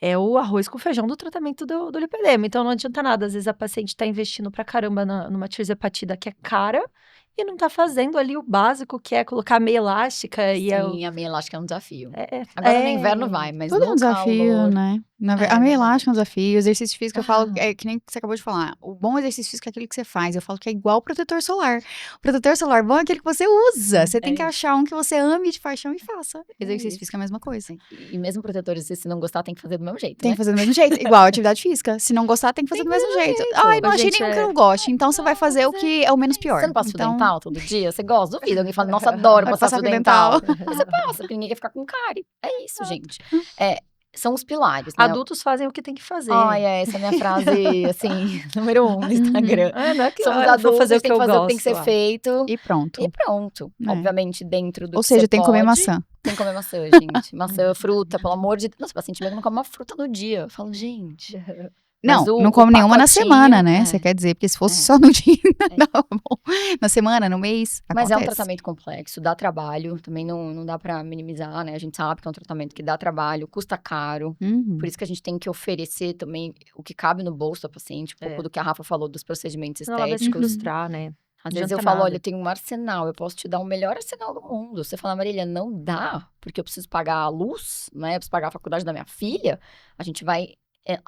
é o arroz com feijão do tratamento do lipedema. Então não adianta nada, às vezes a paciente está investindo pra caramba numa tirzepatida que é cara e não tá fazendo ali o básico, que é colocar a meia elástica. Sim, a meia elástica é um desafio. Agora no inverno vai, mas tudo é um desafio, calor, né? A meia elástica é um desafio. O exercício físico, eu falo, que nem você acabou de falar. O bom exercício físico é aquele que você faz. Eu falo que é igual o protetor solar. O protetor solar bom é aquele que você usa. Você tem que achar um que você ame de paixão e faça. Exercício físico é a mesma coisa. E mesmo protetores, se não gostar, tem que fazer do mesmo jeito, Tem que fazer do mesmo jeito. Igual a atividade física. Se não gostar, tem que fazer do mesmo jeito. Ai, não achei nenhum que eu não goste. Então você vai fazer o que é o menos pior. Você não passa fio dental todo dia? Você gosta? Duvido. Alguém fala, nossa, adoro passar fio dental. Mas você passa, porque ninguém quer ficar com cárie. É isso, gente. São os pilares, né? Adultos fazem o que tem que fazer. Essa é a minha frase, assim, número 1 no Instagram. Não é que somos adultos, fazer o que eu gosto. O que tem que ser feito. E pronto. Obviamente, dentro do Ou seja, tem que comer maçã. Tem que comer maçã, gente. Maçã, fruta, pelo amor de Deus. Nossa, o paciente mesmo não come uma fruta no dia. Eu falo, gente... Não come nenhuma na semana, né? Você quer dizer, porque se fosse só no dia, não, na semana, no mês, Mas acontece. É um tratamento complexo, dá trabalho, também não dá pra minimizar, né? A gente sabe que é um tratamento que dá trabalho, custa caro, por isso que a gente tem que oferecer também o que cabe no bolso da paciente, um pouco do que a Rafa falou dos procedimentos estéticos. Ela vai se frustrar, né? Às vezes eu falo, olha, eu tenho um arsenal, eu posso te dar o melhor arsenal do mundo. Você fala, Marília, não dá, porque eu preciso pagar a luz, né? Eu preciso pagar a faculdade da minha filha. A gente vai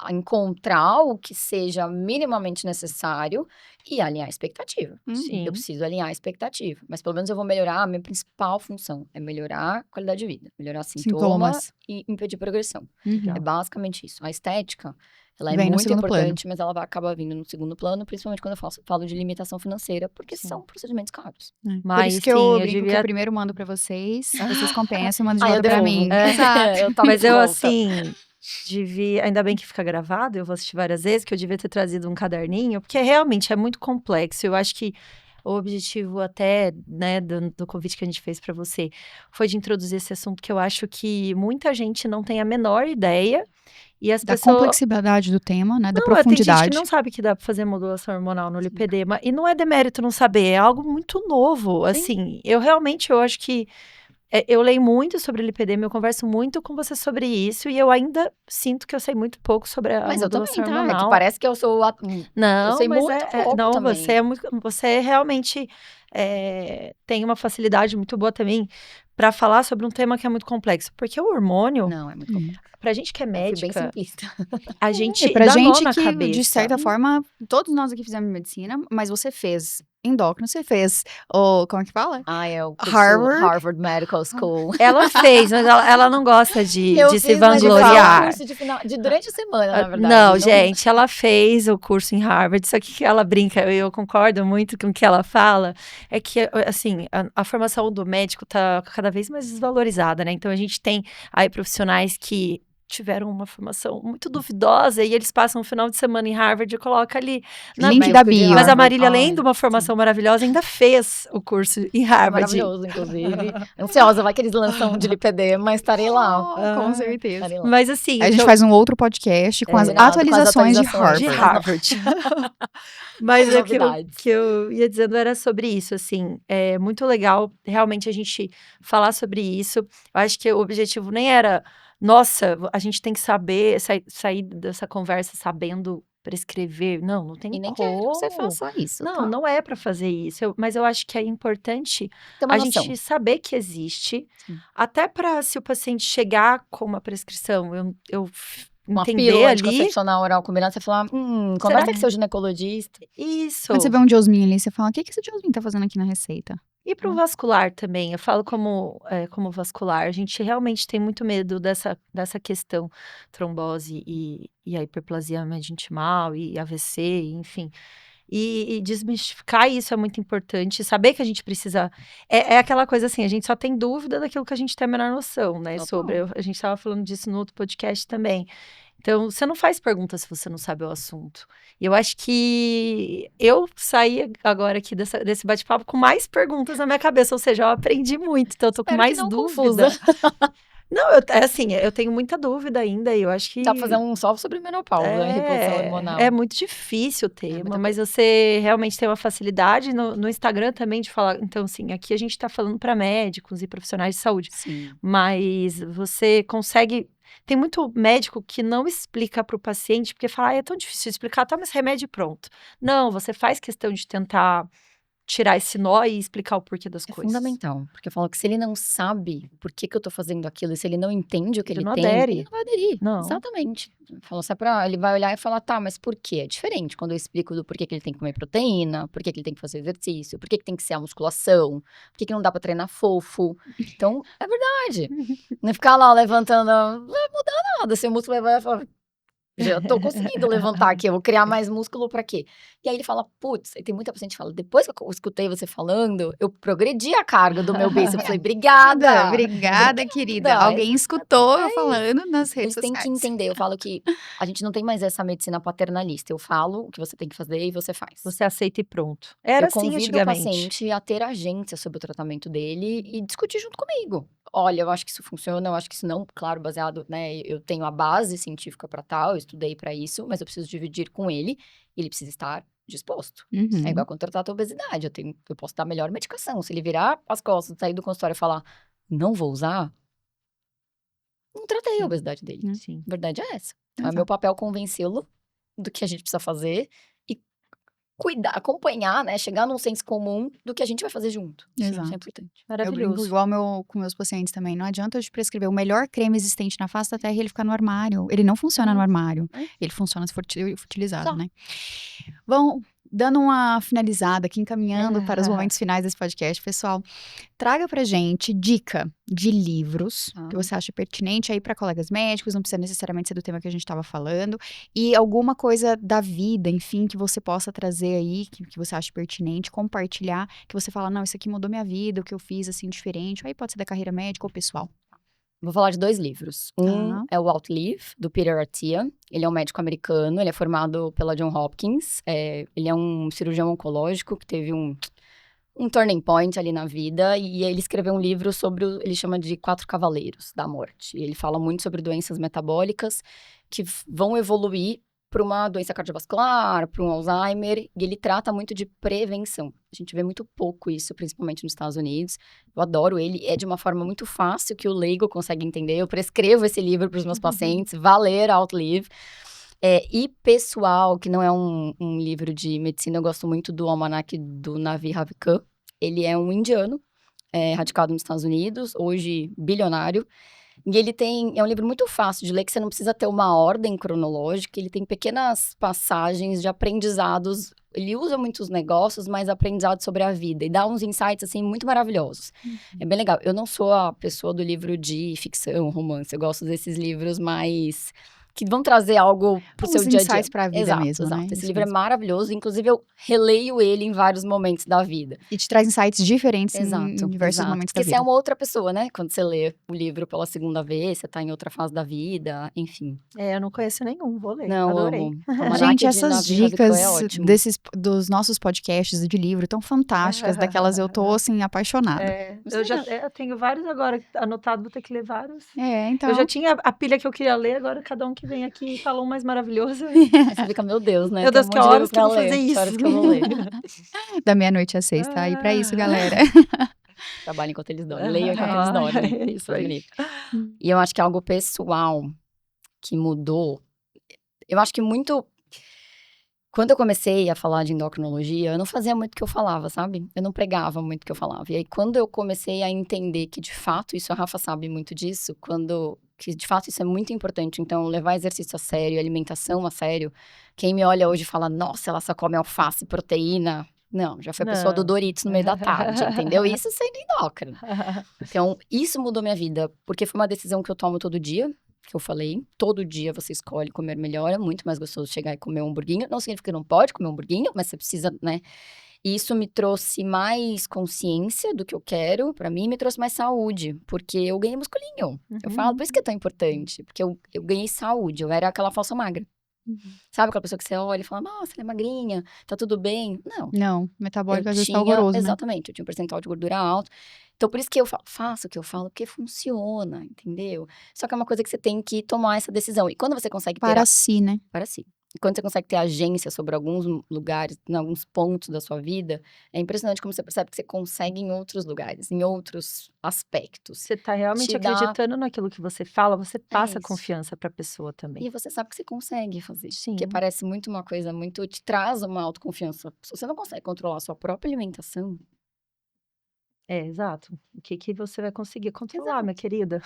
encontrar o que seja minimamente necessário e alinhar a expectativa. Sim. Eu preciso alinhar a expectativa, mas pelo menos eu vou melhorar, a minha principal função é melhorar a qualidade de vida, melhorar sintomas e impedir progressão. É basicamente isso. A estética, ela é muito importante, mas ela acaba vindo no segundo plano, principalmente quando eu falo de limitação financeira, porque são procedimentos caros. Mas, por isso que eu brinco que eu primeiro mando pra vocês compensam e mandam de volta pra mim. Exato. Mas eu, assim... ainda bem que fica gravado, eu vou assistir várias vezes, que eu devia ter trazido um caderninho, porque realmente é muito complexo. Eu acho que o objetivo até, né, do convite que a gente fez para você foi de introduzir esse assunto que eu acho que muita gente não tem a menor ideia. E as da complexidade do tema, né, da profundidade. Tem gente que não sabe que dá para fazer modulação hormonal no lipedema, e não é demérito não saber, é algo muito novo. Assim, eu acho que eu leio muito sobre lipedema, eu converso muito com você sobre isso, e eu ainda sinto que eu sei muito pouco sobre a modulação hormonal. Mas eu também, parece que eu sou... Não, eu sei mas muito pouco não, também. você realmente tem uma facilidade muito boa também para falar sobre um tema que é muito complexo, porque o hormônio... Não, é muito complexo. Pra gente que é médica... bem simplista. A gente pra dá gente nó na que, cabeça. de certa forma, todos nós aqui fizemos medicina, mas você fez endócrino, você fez como é que fala? É o Harvard Medical School. Ela fez, mas ela não gosta de se vangloriar. Eu fiz durante a semana, na verdade. Não, gente, ela fez o curso em Harvard, só que ela brinca, eu concordo muito com o que ela fala, é que, assim, a formação do médico tá cada vez mais desvalorizada, né? Então, a gente tem aí profissionais que tiveram uma formação muito duvidosa e eles passam um final de semana em Harvard e colocam ali link da bio. Mas a Marília, além de uma formação maravilhosa, ainda fez o curso em Harvard. Maravilhoso, inclusive. Ansiosa, vai que eles lançam de LPD, mas estarei lá. Com certeza. Mas assim... A gente faz um outro podcast com as atualizações de Harvard. Mas o que eu ia dizendo era sobre isso, assim, é muito legal realmente a gente falar sobre isso. Eu acho que o objetivo nem era, nossa, a gente tem que saber, sair dessa conversa sabendo prescrever. Não tem como. E nem que você faça isso. Não é para fazer isso. Mas eu acho que é importante a gente saber que existe, até para se o paciente chegar com uma prescrição, eu uma entender pílula ali. anticoncepcional oral combinado, você falar, conversa com seu ginecologista. Isso. Quando você vê um Diosmin ali, você fala, o que esse Diosmin tá fazendo aqui na receita? E para o vascular também, eu falo como vascular, a gente realmente tem muito medo dessa questão trombose e a hiperplasia mesenquimal e AVC, enfim. E desmistificar isso é muito importante, saber que a gente precisa... É aquela coisa assim, a gente só tem dúvida daquilo que a gente tem a menor noção, né? A gente estava falando disso no outro podcast também. Então, você não faz pergunta se você não sabe o assunto. E eu acho que eu saí agora aqui desse bate-papo com mais perguntas na minha cabeça, ou seja, eu aprendi muito, então eu tô com mais dúvida. Não, eu tenho muita dúvida ainda e eu acho que... Dá pra fazer um só sobre menopausa, reposição hormonal. É muito difícil o tema, mas você realmente tem uma facilidade no Instagram também de falar. Então, assim, aqui a gente tá falando para médicos e profissionais de saúde. Sim. Mas você consegue... Tem muito médico que não explica para o paciente, porque fala, é tão difícil explicar, toma esse remédio e pronto. Não, você faz questão de tentar tirar esse nó e explicar o porquê das coisas. É fundamental, porque eu falo que se ele não sabe por que eu tô fazendo aquilo, e se ele não entende o que ele não tem, adere. ele não vai aderir. Não. Exatamente. Falo, ele vai olhar e falar, tá, mas por quê? É diferente quando eu explico do porquê que ele tem que comer proteína, por que ele tem que fazer exercício, por que tem que ser a musculação, por que não dá pra treinar fofo. Então, é verdade. Não ficar lá levantando, não vai mudar nada. Se o músculo vai falar, já tô conseguindo levantar aqui, eu vou criar mais músculo pra quê? E aí ele fala, putz, e tem muita paciente que fala, depois que eu escutei você falando, eu progredi a carga do meu bíceps. Eu falei, obrigada. Obrigada, querida. Alguém escutou eu falando nas redes sociais. Eles têm que entender, eu falo que a gente não tem mais essa medicina paternalista. Eu falo o que você tem que fazer e você faz. Você aceita e pronto. Era assim antigamente. Eu convido o paciente a ter agência sobre o tratamento dele e discutir junto comigo. Olha, eu acho que isso funciona, eu acho que isso não, claro, baseado, né, eu tenho a base científica para tal, eu estudei para isso, mas eu preciso dividir com ele, e ele precisa estar disposto. É igual quando trata a obesidade, eu posso dar a melhor medicação, se ele virar as costas, sair do consultório e falar, não vou usar, não tratei a obesidade dele. Sim. A verdade é essa. É meu papel convencê-lo do que a gente precisa fazer cuidar, acompanhar, né? Chegar num senso comum do que a gente vai fazer junto. Exato. Isso é importante. Maravilhoso. Eu brinco igual com meus pacientes também. Não adianta eu te prescrever o melhor creme existente na face da terra e ele ficar no armário. Ele não funciona no armário. Ele funciona se for utilizado, né? Bom, dando uma finalizada aqui, encaminhando para os momentos finais desse podcast, pessoal, traga pra gente dica de livros que você acha pertinente aí para colegas médicos, não precisa necessariamente ser do tema que a gente estava falando, e alguma coisa da vida, enfim, que você possa trazer aí, que você acha pertinente, compartilhar, que você fala, não, isso aqui mudou minha vida, o que eu fiz, assim, diferente, aí pode ser da carreira médica ou pessoal. Vou falar de 2 livros. Um é o Outlive, do Peter Attia. Ele é um médico americano, ele é formado pela Johns Hopkins. Ele é um cirurgião oncológico que teve um turning point ali na vida. E ele escreveu um livro sobre, ele chama de 4 Cavaleiros da Morte. E ele fala muito sobre doenças metabólicas que vão evoluir para uma doença cardiovascular, para um Alzheimer, e ele trata muito de prevenção. A gente vê muito pouco isso, principalmente nos Estados Unidos. Eu adoro ele, é de uma forma muito fácil que o leigo consegue entender. Eu prescrevo esse livro para os meus pacientes, vá ler Outlive. E pessoal, que não é um livro de medicina, eu gosto muito do Almanac do Navi Ravikant. Ele é um indiano, radicado nos Estados Unidos, hoje bilionário. E ele é um livro muito fácil de ler, que você não precisa ter uma ordem cronológica, ele tem pequenas passagens de aprendizados, ele usa muitos negócios, mas aprendizados sobre a vida, e dá uns insights, assim, muito maravilhosos. É bem legal. Eu não sou a pessoa do livro de ficção, romance, eu gosto desses livros mais que vão trazer algo pro seu dia a dia. Insights pra vida Exato, mesmo, exato. né? Esse Isso livro é mesmo. maravilhoso, inclusive eu releio ele em vários momentos da vida. E te traz insights diferentes Exato, em diversos exato. momentos da Porque você vida. é uma outra pessoa, né? Quando você lê o livro pela segunda vez, você tá em outra fase da vida, enfim. Eu não conheço nenhum, vou ler. Não, Adorei. amo. Almanaque Gente, de essas Navi Ravikant dicas é ótimo. dos nossos podcasts de livro tão fantásticas, daquelas eu tô, assim, apaixonada. Eu tenho vários agora anotados, vou ter que ler vários. Então... Eu já tinha a pilha que eu queria ler, agora cada um que vem aqui fala um mais maravilhoso. Aí você fica, meu Deus, né? Meu Tem Deus, um que monte de livro horas que pra eu vou ler. fazer Que horas isso? que eu vou ler. Da meia-noite às 6, tá aí pra isso, galera. Trabalho enquanto eles dormem. Leio enquanto eles dormem. É isso aí. E eu acho que é algo pessoal que mudou. Eu acho que muito... Quando eu comecei a falar de endocrinologia, eu não fazia muito o que eu falava, sabe? Eu não pregava muito o que eu falava. E aí, quando eu comecei a entender que, de fato, isso a Rafa sabe muito disso, que, de fato, isso é muito importante. Então, levar exercício a sério, alimentação a sério. Quem me olha hoje fala, nossa, ela só come alface, proteína. Não, já foi a pessoa do Doritos no meio da tarde, entendeu? Isso sendo endócrino. Então, isso mudou minha vida, porque foi uma decisão que eu tomo todo dia. Que eu falei, todo dia você escolhe comer melhor, é muito mais gostoso chegar e comer um hamburguinho. Não significa que não pode comer um hamburguinho, mas você precisa, né? E isso me trouxe mais consciência do que eu quero, pra mim, me trouxe mais saúde, porque eu ganhei musculinho. Eu falo, por isso que é tão importante, porque eu ganhei saúde, eu era aquela falsa magra. Sabe aquela pessoa que você olha e fala, nossa, ela é magrinha, tá tudo bem? Não, metabólico às vezes tá horroroso, exatamente, eu tinha um percentual de gordura alto. Então, por isso que eu faço o que eu falo, porque funciona, entendeu? Só que é uma coisa que você tem que tomar essa decisão. E quando você consegue ter... Para si, né? Para si. E quando você consegue ter agência sobre alguns lugares, em alguns pontos da sua vida, é impressionante como você percebe que você consegue em outros lugares, em outros aspectos. Você tá realmente acreditando naquilo que você fala, você passa confiança pra pessoa também. E você sabe que você consegue fazer. Sim. Porque parece muito uma coisa, te traz uma autoconfiança. Se você não consegue controlar a sua própria alimentação... Exato. O que você vai conseguir controlar, minha querida?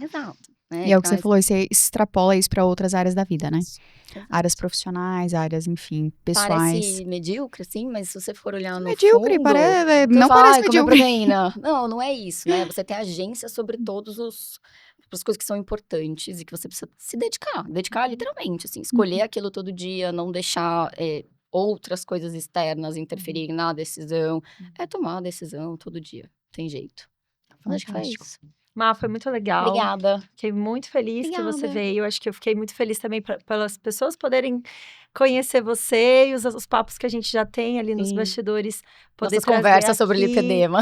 Exato. E é o que você falou, você extrapola isso pra outras áreas da vida, né? Exato. Áreas profissionais, áreas, enfim, pessoais. Parece medíocre, assim, mas se você for olhar no medíocre, fundo... não parece medíocre. Proteína. Não é isso, né? Você tem agência sobre todos as coisas que são importantes e que você precisa se dedicar. Dedicar literalmente, assim. Escolher aquilo todo dia, não deixar... outras coisas externas interferirem na decisão. É tomar a decisão todo dia. Tem jeito. Acho que foi isso. Má, foi muito legal. Obrigada. Fiquei muito feliz que você veio. Acho que eu fiquei muito feliz também pelas pessoas poderem conhecer você e os papos que a gente já tem ali nos bastidores. Nossas conversas sobre lipedema.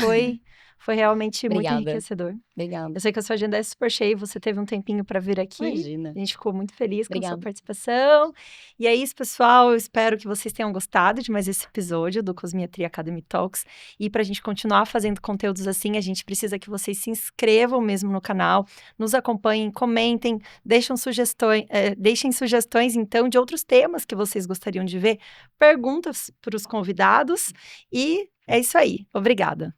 Foi realmente muito enriquecedor. Obrigada. Eu sei que a sua agenda é super cheia, você teve um tempinho para vir aqui. Imagina. A gente ficou muito feliz com a sua participação. E é isso, pessoal. Eu espero que vocês tenham gostado de mais esse episódio do Cosmiatria Academy Talks. E para a gente continuar fazendo conteúdos assim, a gente precisa que vocês se inscrevam mesmo no canal, nos acompanhem, comentem, deixem sugestões, então, de outros temas que vocês gostariam de ver, perguntas para os convidados. E é isso aí. Obrigada.